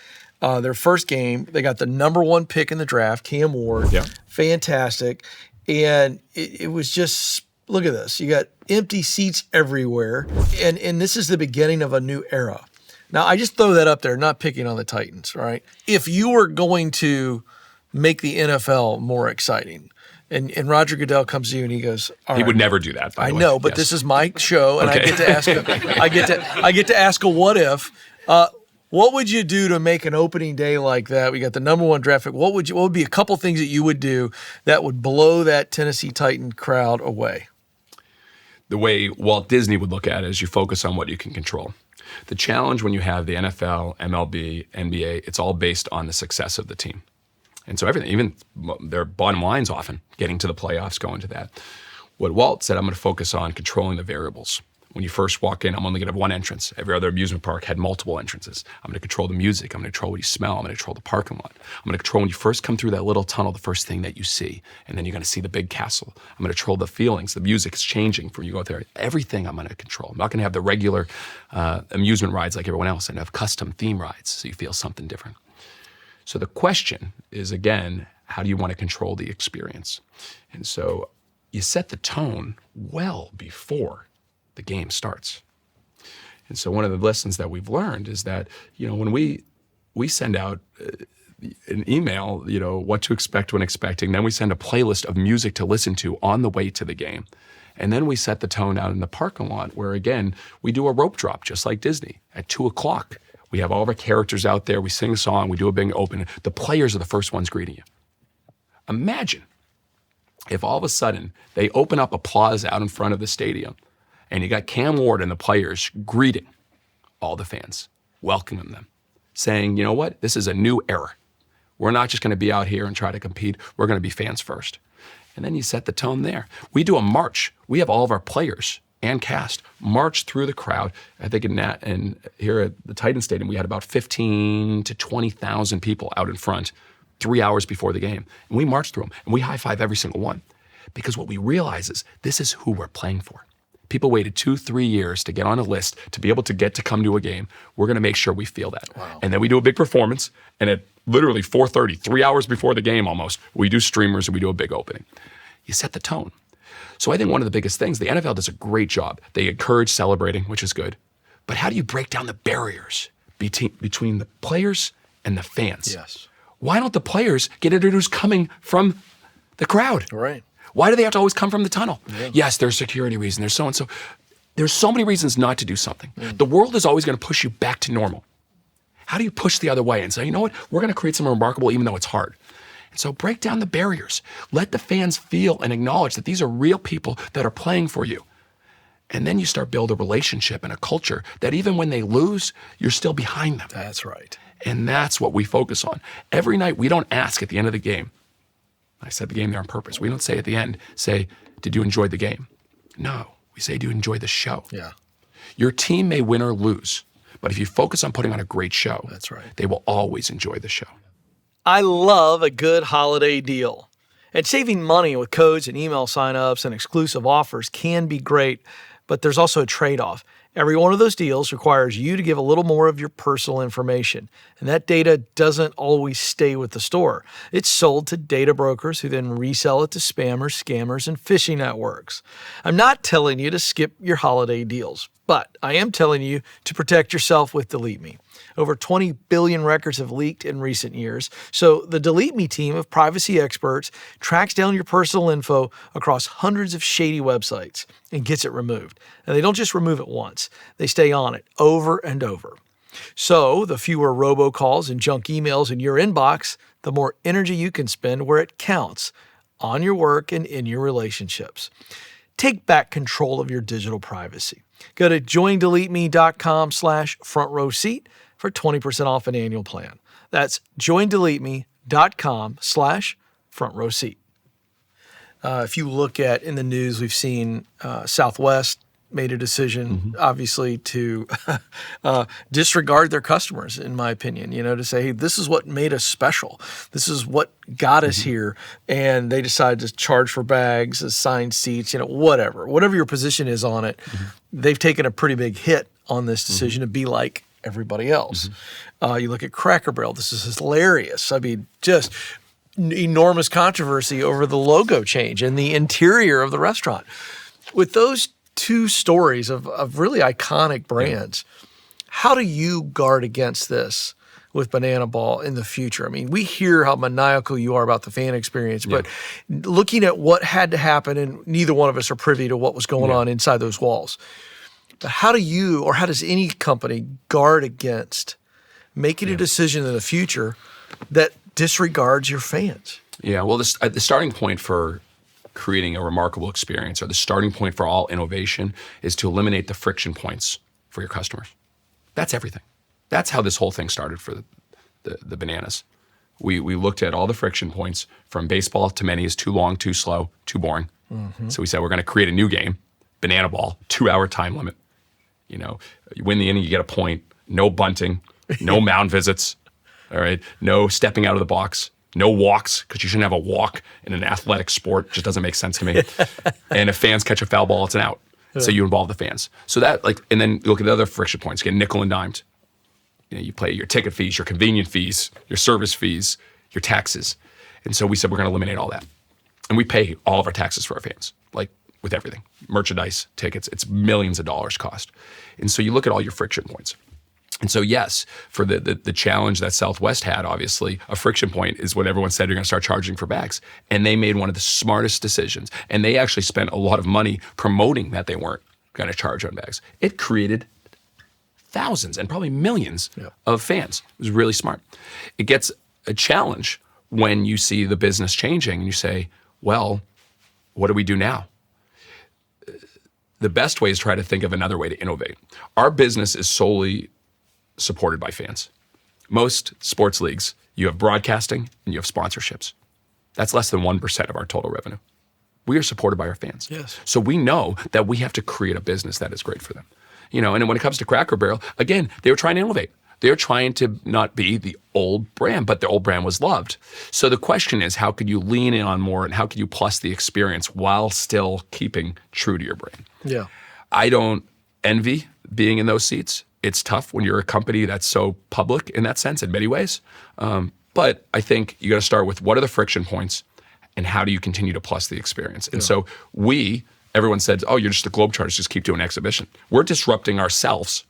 Their first game, they got the number 1 pick in the draft, Cam Ward. Yeah. Fantastic. And it was just, look at this. You got empty seats everywhere. And this is the beginning of a new era. Now, I just throw that up there, not picking on the Titans, right? If you were going to make the NFL more exciting, and Roger Goodell comes to you and he goes, all right. He would never do that, by the way. I know, but this is my show, and I get to ask I get to ask a what if. What would you do to make an opening day like that? We got the number 1 draft pick. What would be a couple things that you would do that would blow that Tennessee Titan crowd away? The way Walt Disney would look at it is you focus on what you can control. The challenge when you have the NFL, MLB, NBA, it's all based on the success of the team. And so everything, even their bottom line's often getting to the playoffs, going to that. What Walt said, I'm going to focus on controlling the variables. When you first walk in, I'm only going to have one entrance. Every other amusement park had multiple entrances. I'm going to control the music. I'm going to control what you smell. I'm going to control the parking lot. I'm going to control when you first come through that little tunnel, the first thing that you see. And then you're going to see the big castle. I'm going to control the feelings. The music is changing from you go out there. Everything I'm going to control. I'm not going to have the regular amusement rides like everyone else. I'm going to have custom theme rides so you feel something different. So the question is, again, how do you want to control the experience? And so you set the tone well before the game starts. And so one of the lessons that we've learned is that, when we send out an email, what to expect when expecting, then we send a playlist of music to listen to on the way to the game. And then we set the tone out in the parking lot where, again, we do a rope drop, just like Disney. At 2:00, we have all of our characters out there. We sing a song. We do a big open. The players are the first ones greeting you. Imagine if all of a sudden they open up applause out in front of the stadium, and you got Cam Ward and the players greeting all the fans, welcoming them, saying, you know what, this is a new era. We're not just going to be out here and try to compete. We're going to be fans first. And then you set the tone there. We do a march. We have all of our players and cast march through the crowd. I think and here at the Titan Stadium, we had about 15 to 20,000 people out in front 3 hours before the game. And we marched through them, and we high-five every single one. Because what we realize is this is who we're playing for. People waited 2-3 years to get on a list to be able to get to come to a game. We're going to make sure we feel that. Wow. And then we do a big performance. And at literally 4:30, 3 hours before the game almost, we do streamers and we do a big opening. You set the tone. So I think one of the biggest things, the NFL does a great job. They encourage celebrating, which is good. But how do you break down the barriers between the players and the fans? Yes. Why don't the players get introduced coming from the crowd? Right. Why do they have to always come from the tunnel? Yeah. Yes, there's security reasons. There's so and so. There's so many reasons not to do something. The world is always going to push you back to normal. How do you push the other way and say, you know what? We're going to create something remarkable even though it's hard. And so break down the barriers. Let the fans feel and acknowledge that these are real people that are playing for you. And then you start build a relationship and a culture that even when they lose, you're still behind them. That's right. And that's what we focus on. Every night, we don't ask at the end of the game. I said the game there on purpose. We don't say at the end, did you enjoy the game? No, we say, do you enjoy the show? Yeah. Your team may win or lose, but if you focus on putting on a great show, that's right, they will always enjoy the show. I love a good holiday deal. And saving money with codes and email signups and exclusive offers can be great, but there's also a trade-off. Every one of those deals requires you to give a little more of your personal information, and that data doesn't always stay with the store. It's sold to data brokers who then resell it to spammers, scammers, and phishing networks. I'm not telling you to skip your holiday deals, but I am telling you to protect yourself with Delete Me. Over 20 billion records have leaked in recent years, so the Delete Me team of privacy experts tracks down your personal info across hundreds of shady websites and gets it removed. And they don't just remove it once, they stay on it over and over. So the fewer robocalls and junk emails in your inbox, the more energy you can spend where it counts, on your work and in your relationships. Take back control of your digital privacy. Go to joindeleteme.com/frontrowseat for 20% off an annual plan. That's joindeleteme.com/frontrowseat. Southwest.com/front row seat. If you look at in the news, we've seen Southwest made a decision, obviously, to disregard their customers, in my opinion, to say, hey, this is what made us special. This is what got us here. And they decided to charge for bags, assigned seats, whatever your position is on it. They've taken a pretty big hit on this decision to be like everybody else. You look at Cracker Barrel. This is hilarious. I mean, just enormous controversy over the logo change and the interior of the restaurant. With those two stories of really iconic brands, how do you guard against this with Banana Ball in the future? I mean, we hear how maniacal you are about the fan experience, but looking at what had to happen, and neither one of us are privy to what was going on inside those walls. But how do you, or how does any company guard against making a decision in the future that disregards your fans? Yeah, well, the starting point for creating a remarkable experience, or the starting point for all innovation, is to eliminate the friction points for your customers. That's everything. That's how this whole thing started for the Bananas. We looked at all the friction points, from baseball to many is too long, too slow, too boring. So we said, we're going to create a new game, Banana Ball, 2-hour time limit. You win the inning, you get a point. No bunting, no mound visits, all right? No stepping out of the box. No walks, because you shouldn't have a walk in an athletic sport. It just doesn't make sense to me. And if fans catch a foul ball, it's an out. So you involve the fans. So that, and then you look at the other friction points, get nickel and dimed. You pay your ticket fees, your convenience fees, your service fees, your taxes. And so we said, we're going to eliminate all that. And we pay all of our taxes for our fans, like with everything. Merchandise, tickets, it's millions of dollars cost. And so you look at all your friction points. And so, yes, for the challenge that Southwest had, obviously, a friction point is when everyone said you're going to start charging for bags. And they made one of the smartest decisions. And they actually spent a lot of money promoting that they weren't going to charge on bags. It created thousands and probably millions of fans. It was really smart. It gets a challenge when you see the business changing and you say, well, what do we do now? The best way is try to think of another way to innovate. Our business is solely supported by fans. Most sports leagues, you have broadcasting and you have sponsorships. That's less than 1% of our total revenue. We are supported by our fans. Yes. So we know that we have to create a business that is great for them. And then when it comes to Cracker Barrel, again, they were trying to innovate. They were trying to not be the old brand, but the old brand was loved. So the question is, how could you lean in on more, and how could you plus the experience while still keeping true to your brand? Yeah. I don't envy being in those seats. It's tough when you're a company that's so public in that sense in many ways. But I think you got to start with, what are the friction points and how do you continue to plus the experience? And so everyone said, oh, you're just the Globetrotters, just keep doing exhibition. We're disrupting ourselves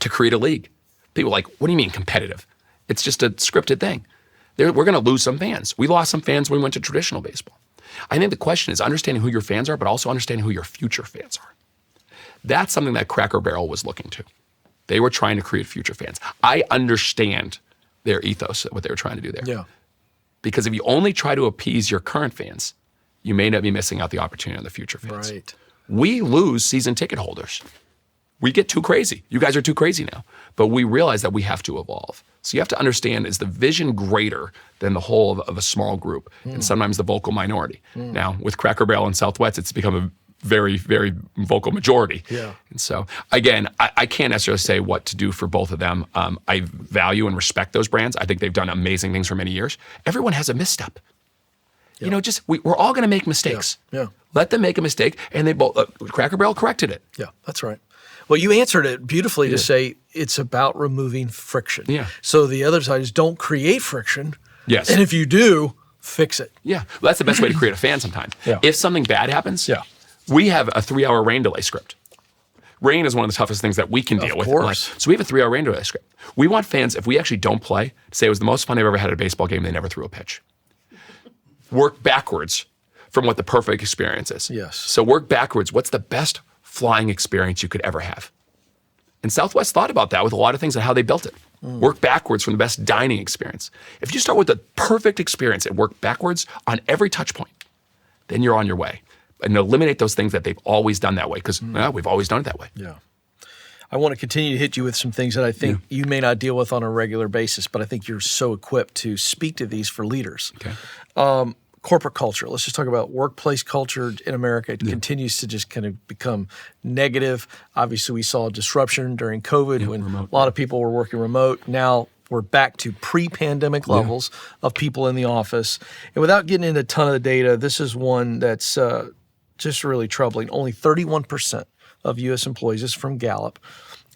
to create a league. People are like, what do you mean competitive? It's just a scripted thing. We're going to lose some fans. We lost some fans when we went to traditional baseball. I think the question is understanding who your fans are, but also understanding who your future fans are. That's something that Cracker Barrel was looking to. They were trying to create future fans. I understand their ethos, what they were trying to do there. Yeah. Because if you only try to appease your current fans, you may not be missing out the opportunity on the future fans. Right. We lose season ticket holders. We get too crazy. You guys are too crazy now. But we realize that we have to evolve. So you have to understand, is the vision greater than the whole of a small group, and sometimes the vocal minority? Now, with Cracker Barrel and Southwest, it's become a very, very vocal majority. Yeah. And so, again, I can't necessarily say what to do for both of them. I value and respect those brands. I think they've done amazing things for many years. Everyone has a misstep. Yeah. We're all going to make mistakes. Yeah. Let them make a mistake, and they both. Cracker Barrel corrected it. Yeah, that's right. Well, you answered it beautifully to say it's about removing friction. Yeah. So the other side is, don't create friction. Yes. And if you do, fix it. Yeah. Well, that's the best way to create a fan sometimes. Yeah. If something bad happens, we have a 3-hour rain delay script. Rain is one of the toughest things that we can deal with. Of course. So we have a 3-hour rain delay script. We want fans, if we actually don't play, to say it was the most fun I've ever had at a baseball game, they never threw a pitch. Work backwards from what the perfect experience is. Yes. So work backwards. What's the best flying experience you could ever have? And Southwest thought about that with a lot of things and how they built it. Work backwards from the best dining experience. If you start with the perfect experience and work backwards on every touch point, then you're on your way. And eliminate those things that they've always done that way, because we've always done it that way. Yeah. I want to continue to hit you with some things that I think you may not deal with on a regular basis, but I think you're so equipped to speak to these for leaders. Okay. Corporate culture. Let's just talk about workplace culture in America. It continues to just kind of become negative. Obviously, we saw a disruption during COVID when a lot of people were working remote. Now we're back to pre-pandemic levels of people in the office. And without getting into a ton of the data, this is one that's just really troubling. Only 31% of U.S. employees, this is from Gallup,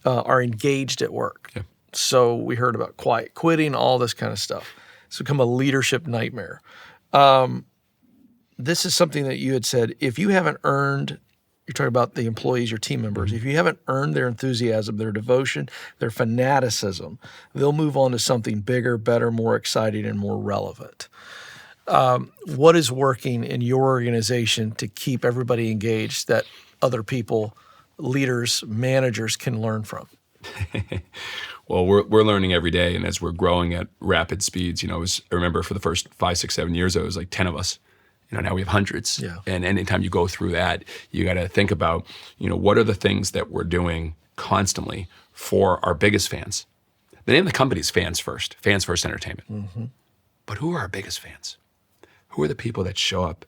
are engaged at work. Yeah. So we heard about quiet quitting, all this kind of stuff. It's become a leadership nightmare. This is something that you had said, if you haven't earned, you're talking about the employees, your team members, if you haven't earned their enthusiasm, their devotion, their fanaticism, they'll move on to something bigger, better, more exciting, and more relevant. What is working in your organization to keep everybody engaged that other people, leaders, managers can learn from? Well, we're learning every day, and as we're growing at rapid speeds, I remember for the first 5, 6, 7 years, it was like 10 of us. Now we have hundreds. Yeah. And anytime you go through that, you got to think about, what are the things that we're doing constantly for our biggest fans? The name of the company is Fans First Entertainment. Mm-hmm. But who are our biggest fans? Who are the people that show up,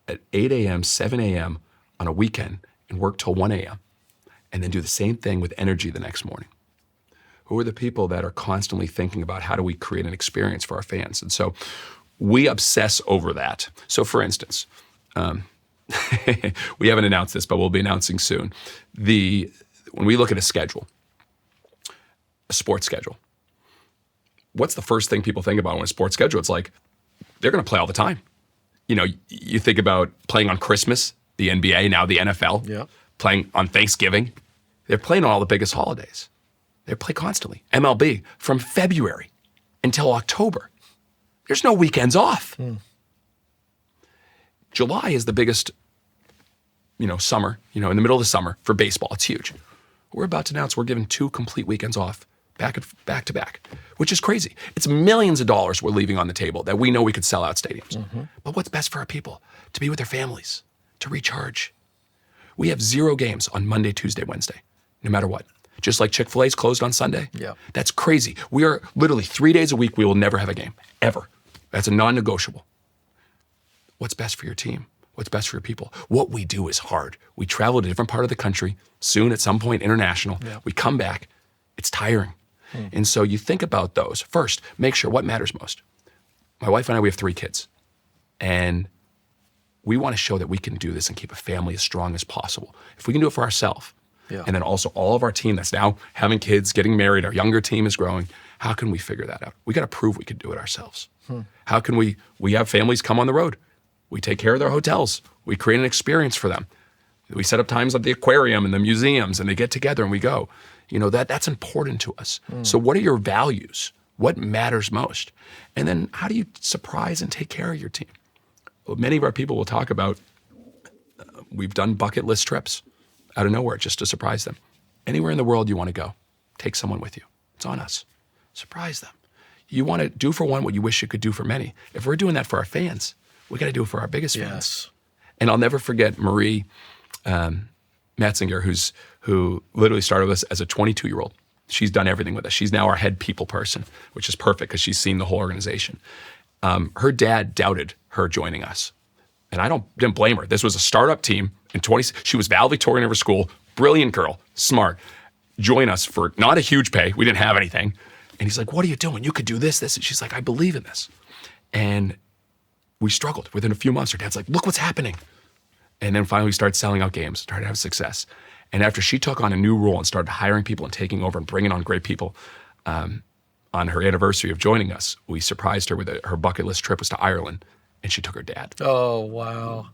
at 8 a.m., 7 a.m. on a weekend and work till 1 a.m. and then do the same thing with energy the next morning? Who are the people that are constantly thinking about how do we create an experience for our fans? And so we obsess over that. So for instance, we haven't announced this, but we'll be announcing soon. When we look at a schedule, a sports schedule, what's the first thing people think about when a sports schedule? It's like, they're going to play all the time. You think about playing on Christmas, the NBA, now the NFL, playing on Thanksgiving. They're playing on all the biggest holidays. They play constantly. MLB from February until October. There's no weekends off. July is the biggest, summer, in the middle of the summer for baseball. It's huge. We're about to announce we're giving 2 complete weekends off back to back, which is crazy. It's millions of dollars we're leaving on the table that we know we could sell out stadiums. Mm-hmm. But what's best for our people? To be with their families, to recharge. We have 0 games on Monday, Tuesday, Wednesday, no matter what. Just like Chick-fil-A's closed on Sunday. Yeah. That's crazy. We are literally 3 days a week, we will never have a game, ever. That's a non-negotiable. What's best for your team? What's best for your people? What we do is hard. We travel to a different part of the country, soon at some point international. Yeah. We come back, it's tiring. And so you think about those. First, make sure what matters most. My wife and I, we have 3 kids. And we want to show that we can do this and keep a family as strong as possible. If we can do it for ourselves, and then also all of our team that's now having kids, getting married, our younger team is growing, how can we figure that out? We got to prove we can do it ourselves. How can we have families come on the road? We take care of their hotels. We create an experience for them. We set up times at the aquarium and the museums, and they get together and we go. That's important to us. So what are your values? What matters most? And then how do you surprise and take care of your team? Well, many of our people will talk about, we've done bucket list trips out of nowhere just to surprise them. Anywhere in the world you want to go, take someone with you. It's on us. Surprise them. You want to do for one what you wish you could do for many. If we're doing that for our fans, we got to do it for our biggest fans. And I'll never forget Marie Matzinger, who literally started with us as a 22-year-old. She's done everything with us. She's now our head people person, which is perfect because she's seen the whole organization. Her dad doubted her joining us. And I didn't blame her. This was a startup team. She was valedictorian of her school, brilliant girl, smart. Join us for not a huge pay. We didn't have anything. And he's like, what are you doing? You could do this. And she's like, I believe in this. And we struggled. Within a few months, her dad's like, look what's happening. And then finally we started selling out games, started to have success. And after she took on a new role and started hiring people and taking over and bringing on great people, on her anniversary of joining us, we surprised her with her bucket list trip was to Ireland, and she took her dad. Oh, wow.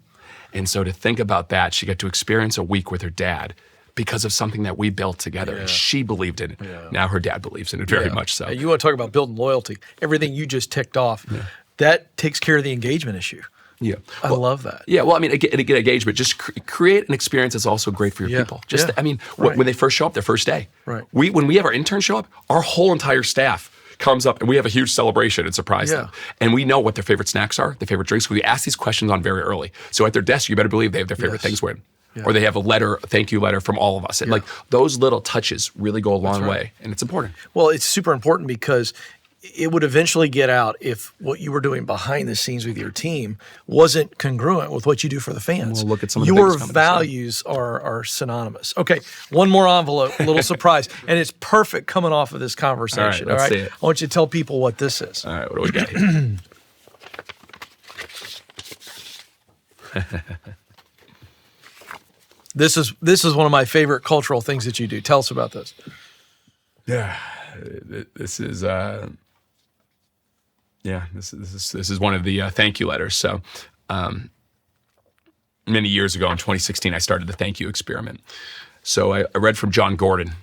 And so to think about that, she got to experience a week with her dad because of something that we built together. Yeah. And she believed in it. Yeah. Now her dad believes in it very much so. You want to talk about building loyalty. Everything you just ticked off, that takes care of the engagement issue. Yeah. I love that. Yeah, well, I mean, engagement, just create an experience that's also great for your people. Just, when they first show up, their first day. Right. When we have our interns show up, our whole entire staff comes up and we have a huge celebration and surprise them. And we know what their favorite snacks are, their favorite drinks. We ask these questions on very early. So at their desk, you better believe they have their favorite things with. or they have a thank you letter from all of us. And like those little touches really go a long way, and it's important. Well, it's super important because it would eventually get out if what you were doing behind the scenes with your team wasn't congruent with what you do for the fans. Well, look at some of the your biggest companies, values are synonymous. Okay, one more envelope, a little surprise, and it's perfect coming off of this conversation. All right, let's see it. I want you to tell people what this is. All right, what do we got here? This is one of my favorite cultural things that you do. Tell us about this. Yeah, this is this is one of the thank you letters. So many years ago in 2016, I started the thank you experiment. So I read from John Gordon,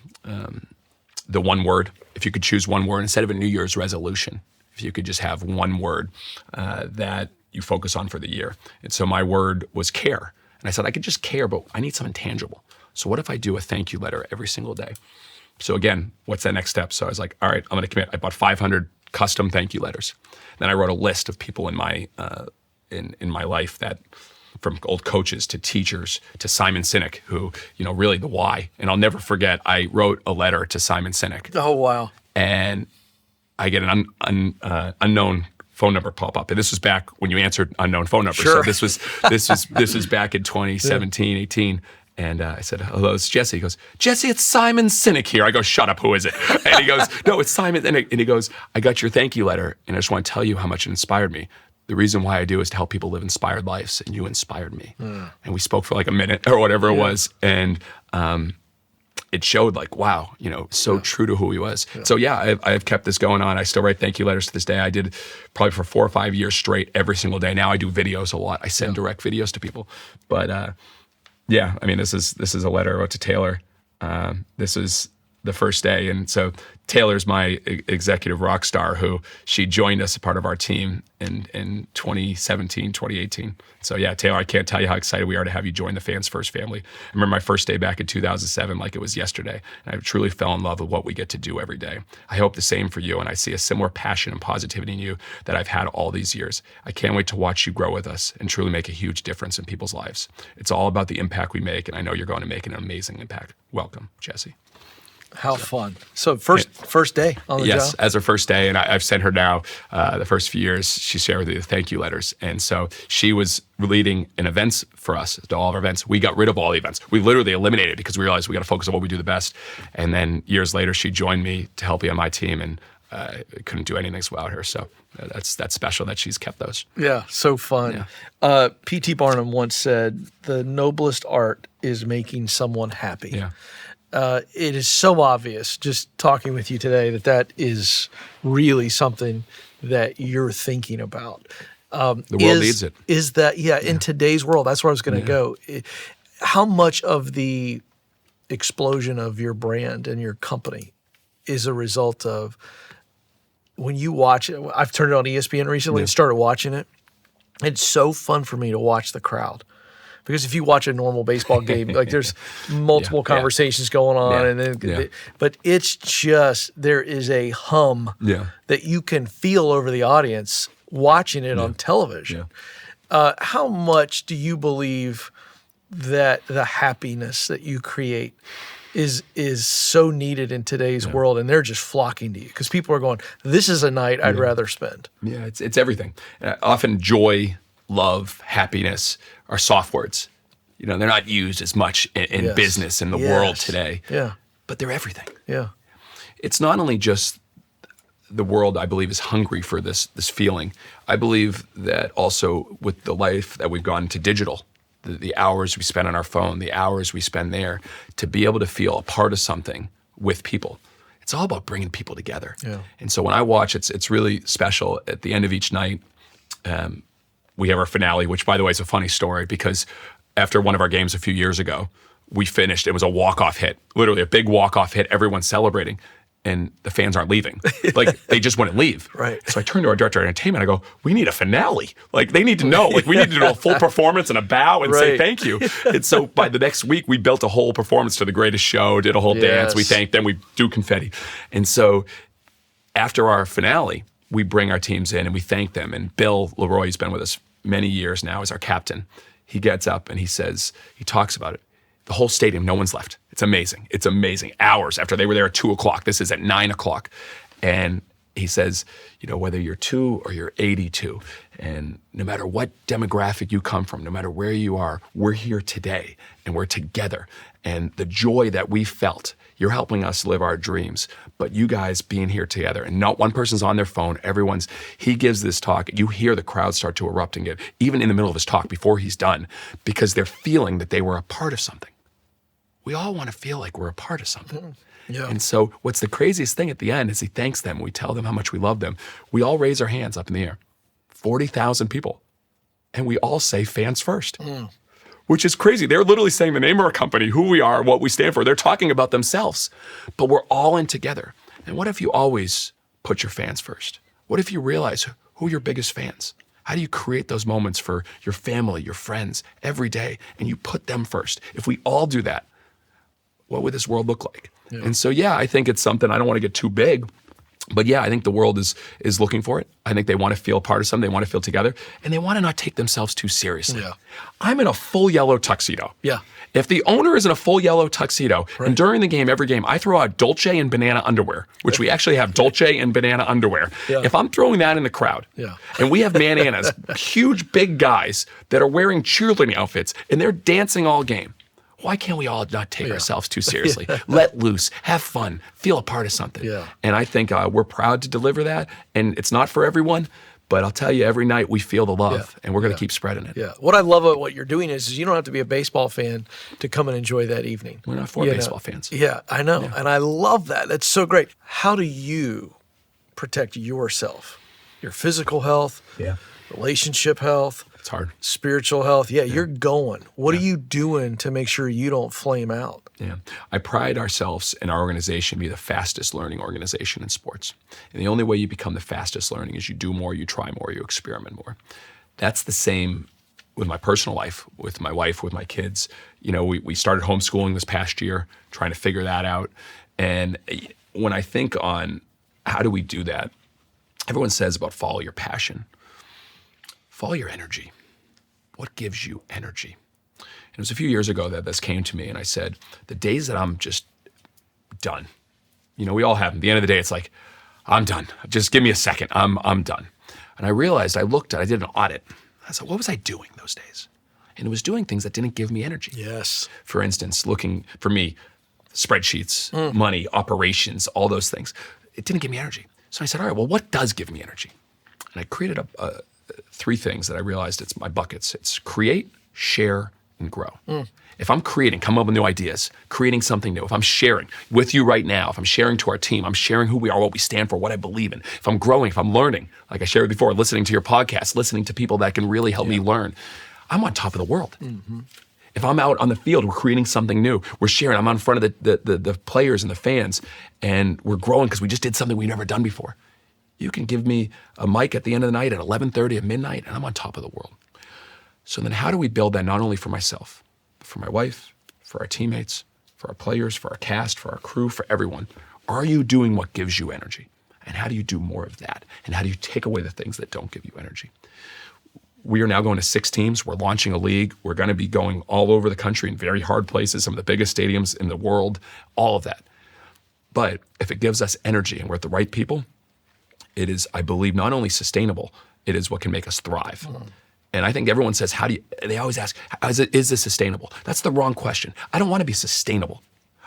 the one word. If you could choose one word instead of a New Year's resolution, if you could just have one word that you focus on for the year. And so my word was care. And I said, I could just care, but I need something tangible. So what if I do a thank you letter every single day? So again, what's that next step? So I was like, all right, I'm going to commit. I bought 500 custom thank you letters. Then I wrote a list of people in my in my life, that from old coaches to teachers to Simon Sinek, who, really the why. And I'll never forget, I wrote a letter to Simon Sinek. Oh, wow. And I get an unknown phone number pop up. And this was back when you answered unknown phone numbers. Sure. So this was back in 2017, 18. And I said, hello, it's Jesse. He goes, Jesse, it's Simon Sinek here. I go, shut up, who is it? And he goes, no, it's Simon. And he goes, I got your thank you letter, and I just want to tell you how much it inspired me. The reason why I do is to help people live inspired lives, and you inspired me. And we spoke for like a minute or whatever it was. And it showed like, wow, so true to who he was. So I've kept this going on. I still write thank you letters to this day. I did probably for 4 or 5 years straight every single day. Now I do videos a lot. I send direct videos to people. But this is a letter I wrote to Taylor. This is the first day. And so Taylor's my executive rock star, who she joined us a part of our team in 2017, 2018. So yeah, Taylor, I can't tell you how excited we are to have you join the Fans First family. I remember my first day back in 2007 like it was yesterday. And I truly fell in love with what we get to do every day. I hope the same for you, and I see a similar passion and positivity in you that I've had all these years. I can't wait to watch you grow with us and truly make a huge difference in people's lives. It's all about the impact we make, and I know you're going to make an amazing impact. Welcome, Jesse. How fun. So first day on the job? Yes, as her first day. And I've sent her now the first few years, she shared with me the thank you letters. And so she was leading in events for us, to all of our events. We got rid of all the events. We literally eliminated it because we realized we got to focus on what we do the best. And then years later, she joined me to help me on my team, and couldn't do anything without her. So that's special that she's kept those. Yeah, so fun. Yeah. P.T. Barnum once said, the noblest art is making someone happy. Yeah. It is so obvious just talking with you today that is really something that you're thinking about. The world needs it. Is that, in today's world, that's where I was going to go. How much of the explosion of your brand and your company is a result of when you watch it? I've turned it on ESPN recently and started watching it. It's so fun for me to watch the crowd. Because if you watch a normal baseball game, like there's multiple conversations going on, and but it's just there is a hum that you can feel over the audience watching it on television. How much do you believe that the happiness that you create is so needed in today's world, and they're just flocking to you because people are going, "This is a night I'd rather spend." Yeah, it's everything. Often joy, love, happiness are soft words. They're not used as much in business in the world today. Yeah. But they're everything. Yeah. It's not only just the world, I believe, is hungry for this feeling. I believe that also with the life that we've gone to digital, the hours we spend on our phone, the hours we spend there, to be able to feel a part of something with people. It's all about bringing people together. Yeah. And so when I watch, it's really special. At the end of each night, we have our finale, which, by the way, is a funny story because after one of our games a few years ago, we finished. It was a walk-off hit, literally a big walk-off hit. Everyone's celebrating, and the fans aren't leaving. Like, they just wouldn't leave. Right. So I turned to our director of entertainment. I go, we need a finale. Like, they need to know. Like, we need to do a full performance and a bow and say thank you. And so by the next week, we built a whole performance to the greatest show, did a whole dance. We thanked them. We do confetti. And so after our finale, we bring our teams in and we thank them. And Bill Leroy has been with us many years now as our captain. he gets up and he talks about it. The whole stadium, no one's left. It's amazing. It's amazing. Hours after they were there at 2:00. This is at 9:00. And he says, whether you're 2 or you're 82, and no matter what demographic you come from, no matter where you are, we're here today and we're together. And the joy that we felt, you're helping us live our dreams, but you guys being here together, and not one person's on their phone, he gives this talk, you hear the crowd start to erupt and even in the middle of his talk before he's done, because they're feeling that they were a part of something. We all want to feel like we're a part of something. Yeah. And so what's the craziest thing at the end is he thanks them. We tell them how much we love them. We all raise our hands up in the air. 40,000 people. And we all say fans first, which is crazy. They're literally saying the name of our company, who we are, what we stand for. They're talking about themselves, but we're all in together. And what if you always put your fans first? What if you realize who are your biggest fans? How do you create those moments for your family, your friends every day, and you put them first? If we all do that, what would this world look like? Yeah. And so, I think it's something, I don't want to get too big, but I think the world is looking for it. I think they want to feel part of something. They want to feel together, and they want to not take themselves too seriously. Yeah. I'm in a full yellow tuxedo. Yeah. If the owner is in a full yellow tuxedo, and during the game, every game, I throw out Dolce and Banana underwear, which we actually have Dolce and Banana underwear. Yeah. If I'm throwing that in the crowd, and we have bananas, huge, big guys that are wearing cheerleading outfits, and they're dancing all game, why can't we all not take ourselves too seriously? Let loose, have fun, feel a part of something. Yeah. And I think we're proud to deliver that. And it's not for everyone, but I'll tell you, every night we feel the love, and we're going to keep spreading it. Yeah. What I love about what you're doing is you don't have to be a baseball fan to come and enjoy that evening. We're not for baseball fans. Yeah, I know. Yeah. And I love that. That's so great. How do you protect yourself, your physical health, relationship health? It's hard. Spiritual health. Yeah, you're going. What are you doing to make sure you don't flame out? Yeah. I pride ourselves in our organization to be the fastest learning organization in sports. And the only way you become the fastest learning is you do more, you try more, you experiment more. That's the same with my personal life, with my wife, with my kids. We started homeschooling this past year, trying to figure that out. And when I think on how do we do that, everyone says about follow your passion. Follow your energy. What gives you energy? And it was a few years ago that this came to me, and I said, the days that I'm just done, we all have them. At the end of the day, it's like, I'm done. Just give me a second. I'm done. And I realized, I did an audit. I said, what was I doing those days? And it was doing things that didn't give me energy. Yes. For instance, looking, for me, spreadsheets, money, operations, all those things. It didn't give me energy. So I said, all right, well, what does give me energy? And I created three things that I realized it's my buckets. It's create, share, and grow. If I'm creating, come up with new ideas, creating something new, if I'm sharing with you right now, if I'm sharing to our team, I'm sharing who we are, what we stand for, what I believe in. If I'm growing, if I'm learning, like I shared before, listening to your podcast, listening to people that can really help me learn, I'm on top of the world. Mm-hmm. If I'm out on the field, we're creating something new. We're sharing. I'm on front of the players and the fans, and we're growing because we just did something we've never done before. You can give me a mic at the end of the night at 11:30 at midnight, and I'm on top of the world. So then how do we build that not only for myself, but for my wife, for our teammates, for our players, for our cast, for our crew, for everyone? Are you doing what gives you energy? And how do you do more of that? And how do you take away the things that don't give you energy? We are now going to 6 teams. We're launching a league. We're going to be going all over the country in very hard places, some of the biggest stadiums in the world, all of that. But if it gives us energy and we're at the right people, it is, I believe, not only sustainable, it is what can make us thrive. And I think everyone says, they always ask, is this sustainable? That's the wrong question. I don't want to be sustainable.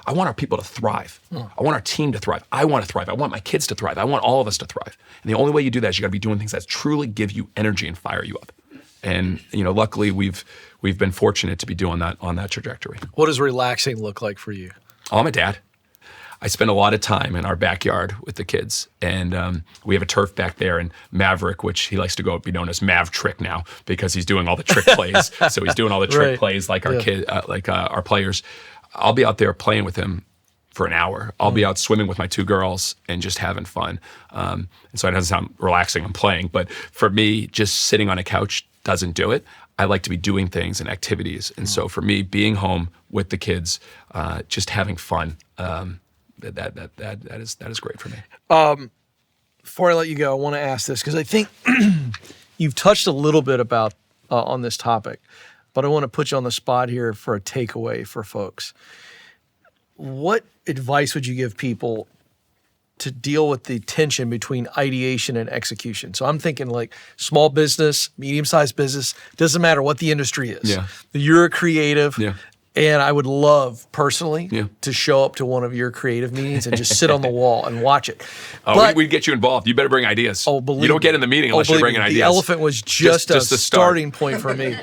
I want our people to thrive. I want our team to thrive. I want to thrive. I want my kids to thrive. I want all of us to thrive. And the only way you do that is you got to be doing things that truly give you energy and fire you up. And luckily we've been fortunate to be doing that on that trajectory. What does relaxing look like for you? Oh, I'm a dad. I spend a lot of time in our backyard with the kids, and we have a turf back there. And Maverick, which he likes to be known as Mav Trick now, because he's doing all the trick plays. So he's doing all the trick plays like our our players. I'll be out there playing with him for an hour. I'll be out swimming with my 2 girls and just having fun. And so it doesn't sound relaxing. I'm playing, but for me, just sitting on a couch doesn't do it. I like to be doing things and activities, and so for me, being home with the kids, just having fun. That is great for me. Before I let you go, I want to ask this because I think you've touched a little bit about on this topic, but I want to put you on the spot here for a takeaway for folks. What advice would you give people to deal with the tension between ideation and execution? So I'm thinking like small business, medium-sized business, doesn't matter what the industry is. Yeah. You're a creative. Yeah. And I would love personally Yeah. to show up to one of your creative meetings and just sit on the wall and watch it. Oh, But- we'd get you involved. You better bring ideas. Oh, believe you don't get me. in the meeting unless you're believe bringing me, ideas. The elephant was just a the start. starting point for me.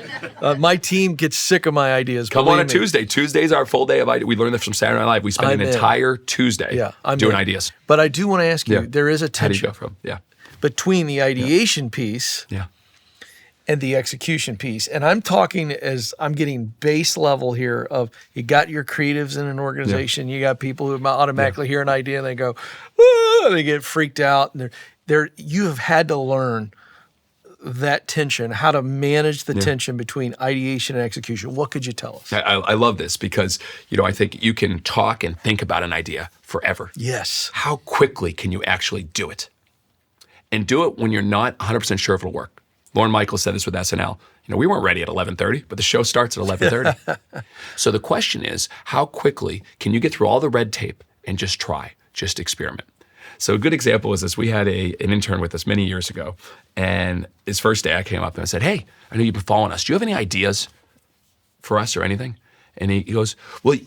My team gets sick of my ideas. Come on a believe me. Tuesday. Tuesday's our full day of ideas. We learned this from Saturday Night Live. We spend I'm an in. entire Tuesday I'm doing in. ideas. But I do want to ask you, Yeah. there is a How do you tension go from? Yeah. between the ideation piece Yeah. and the execution piece. And I'm talking as I'm getting base level here of you got your creatives in an organization, you got people who automatically hear an idea and they go, "Ah," they get freaked out. And you have had to learn that tension, how to manage the tension between ideation and execution. What could you tell us? I love this because, I think you can talk and think about an idea forever. Yes. How quickly can you actually do it? And do it when you're not 100% sure if it'll work. Lorne Michaels said this with SNL. We weren't ready at 11:30, but the show starts at 11:30. So the question is, how quickly can you get through all the red tape and just try, just experiment? So a good example is this. We had an intern with us many years ago, and his first day I came up and I said, "Hey, I know you've been following us. Do you have any ideas for us or anything?" And he goes, "Well,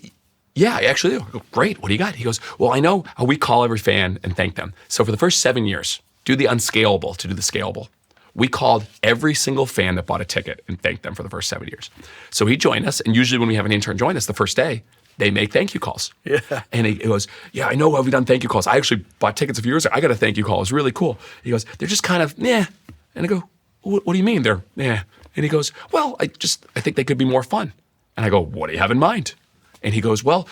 yeah, I actually do." I go, "Great, what do you got?" He goes, "Well, I know how we call every fan and thank them. So for the first 7 years, do the unscalable to do the scalable. We called every single fan that bought a ticket and thanked them for the first 7 years." So he joined us, and usually when we have an intern join us the first day, they make thank you calls. Yeah. And he goes, "Yeah, I know how we've done thank you calls. I actually bought tickets a few years ago. I got a thank you call. It was really cool." He goes, "They're just kind of, yeah." And I go, What do you mean they're, yeah? And he goes, "Well, I think they could be more fun." And I go, "What do you have in mind?" And he goes, "Well,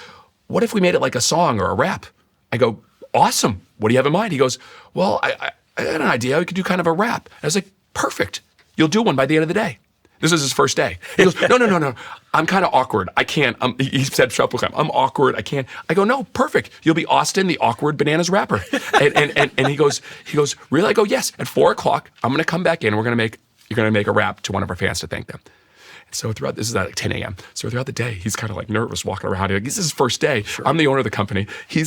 what if we made it like a song or a rap?" I go, "Awesome. What do you have in mind?" He goes, "Well, I had an idea. We could do kind of a rap." I was like, "Perfect. You'll do one by the end of the day." This is his first day. He goes, No. I'm kind of awkward. I can't. He said, "I'm awkward. I can't." I go, "No, perfect. You'll be Austin, the awkward bananas rapper." And he goes, "Really?" I go, "Yes. At 4:00, I'm going to come back in. You're going to make a rap to one of our fans to thank them." And so this is at like 10 a.m. So throughout the day, he's kind of like nervous walking around. This is his first day. Sure. I'm the owner of the company. He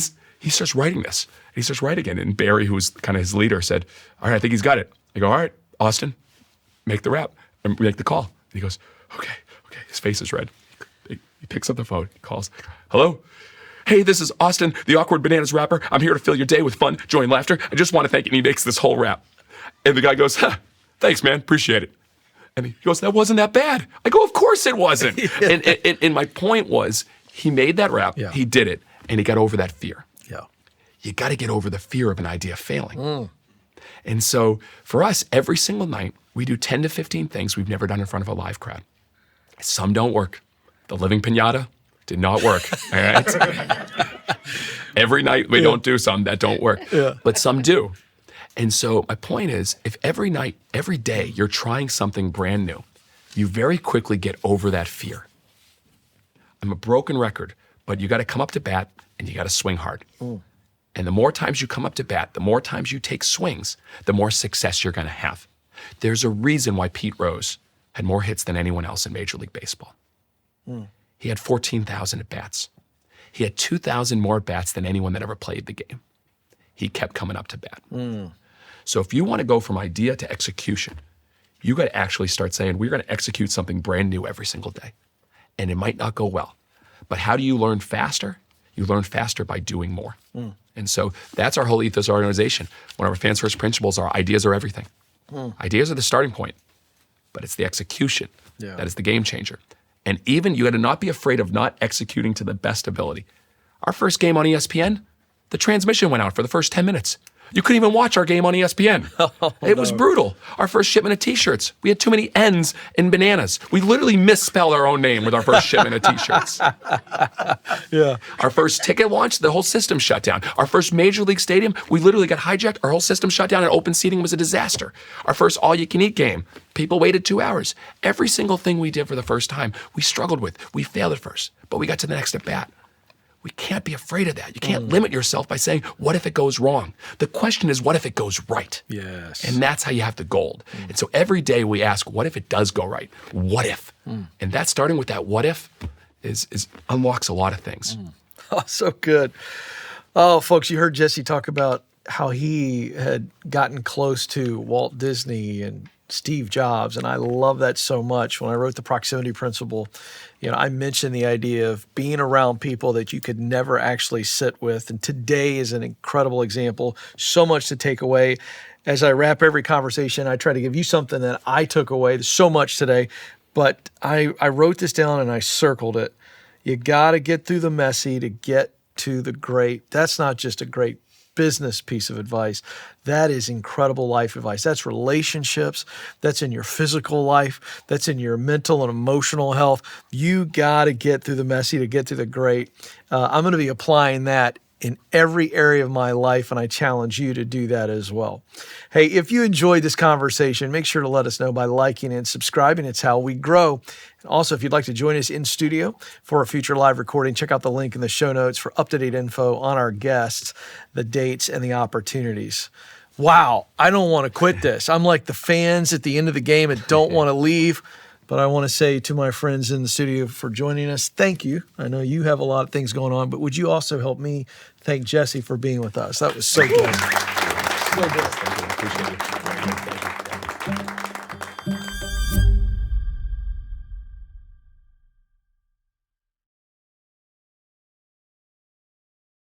starts writing this. He starts writing it. And Barry, who was kind of his leader, said, "All right, I think he's got it." I go, "All right, Austin, make the rap and make the call." And he goes, okay. His face is red. He picks up the phone, he calls, "Hello? Hey, this is Austin, the awkward bananas rapper. I'm here to fill your day with fun, joy, and laughter. I just want to thank you." And he makes this whole rap. And the guy goes, "Thanks, man. Appreciate it." And he goes, "That wasn't that bad." I go, "Of course it wasn't." And my point was, he made that rap, he did it, and he got over that fear. Yeah. You got to get over the fear of an idea failing. And so for us, every single night, we do 10 to 15 things we've never done in front of a live crowd. Some don't work. The living piñata did not work. All right? Every night we don't do some that don't work, but some do. And so my point is, if every night, every day, you're trying something brand new, you very quickly get over that fear. I'm a broken record, but you got to come up to bat and you got to swing hard. And the more times you come up to bat, the more times you take swings, the more success you're going to have. There's a reason why Pete Rose had more hits than anyone else in Major League Baseball. He had 14,000 at-bats. He had 2,000 more at-bats than anyone that ever played the game. He kept coming up to bat. So if you want to go from idea to execution, you got to actually start saying, we're going to execute something brand new every single day. And it might not go well. But how do you learn faster? You learn faster by doing more. And so that's our whole ethos of our organization. One of our fans' first principles are ideas are everything. Ideas are the starting point, but it's the execution that is the game changer. And even you got to not be afraid of not executing to the best ability. Our first game on ESPN, the transmission went out for the first 10 minutes. You couldn't even watch our game on ESPN. It was brutal. Our first shipment of T-shirts, we had too many N's in bananas. We literally misspelled our own name with our first shipment of T-shirts. Our first ticket launch, the whole system shut down. Our first Major League Stadium, we literally got hijacked. Our whole system shut down and open seating was a disaster. Our first all-you-can-eat game, people waited 2 hours. Every single thing we did for the first time, we struggled with. We failed at first, but we got to the next at-bat. We can't be afraid of that. You can't limit yourself by saying, what if it goes wrong? The question is, what if it goes right? Yes. And that's how you have the gold. And so every day we ask, what if it does go right? What if? And that starting with that what if is unlocks a lot of things. Oh, so good. Oh, folks, you heard Jesse talk about how he had gotten close to Walt Disney and Steve Jobs, and I love that so much. When I wrote the proximity principle, I mentioned the idea of being around people that you could never actually sit with, and today is an incredible example. So much to take away. As I wrap every conversation, I try to give you something that I took away. There's so much today, but I wrote this down and I circled it. You got to get through the messy to get to the great. That's not just a great business piece of advice. That is incredible life advice. That's relationships. That's in your physical life. That's in your mental and emotional health. You got to get through the messy to get to the great. I'm going to be applying that in every area of my life, and I challenge you to do that as well. Hey, if you enjoyed this conversation, make sure to let us know by liking and subscribing. It's how we grow. And also, if you'd like to join us in studio for a future live recording, check out the link in the show notes for up-to-date info on our guests, the dates, and the opportunities. Wow, I don't want to quit this. I'm like the fans at the end of the game that don't want to leave. But I want to say to my friends in the studio for joining us, thank you. I know you have a lot of things going on, but would you also help me thank Jesse for being with us? That was so good. So good. Appreciate it.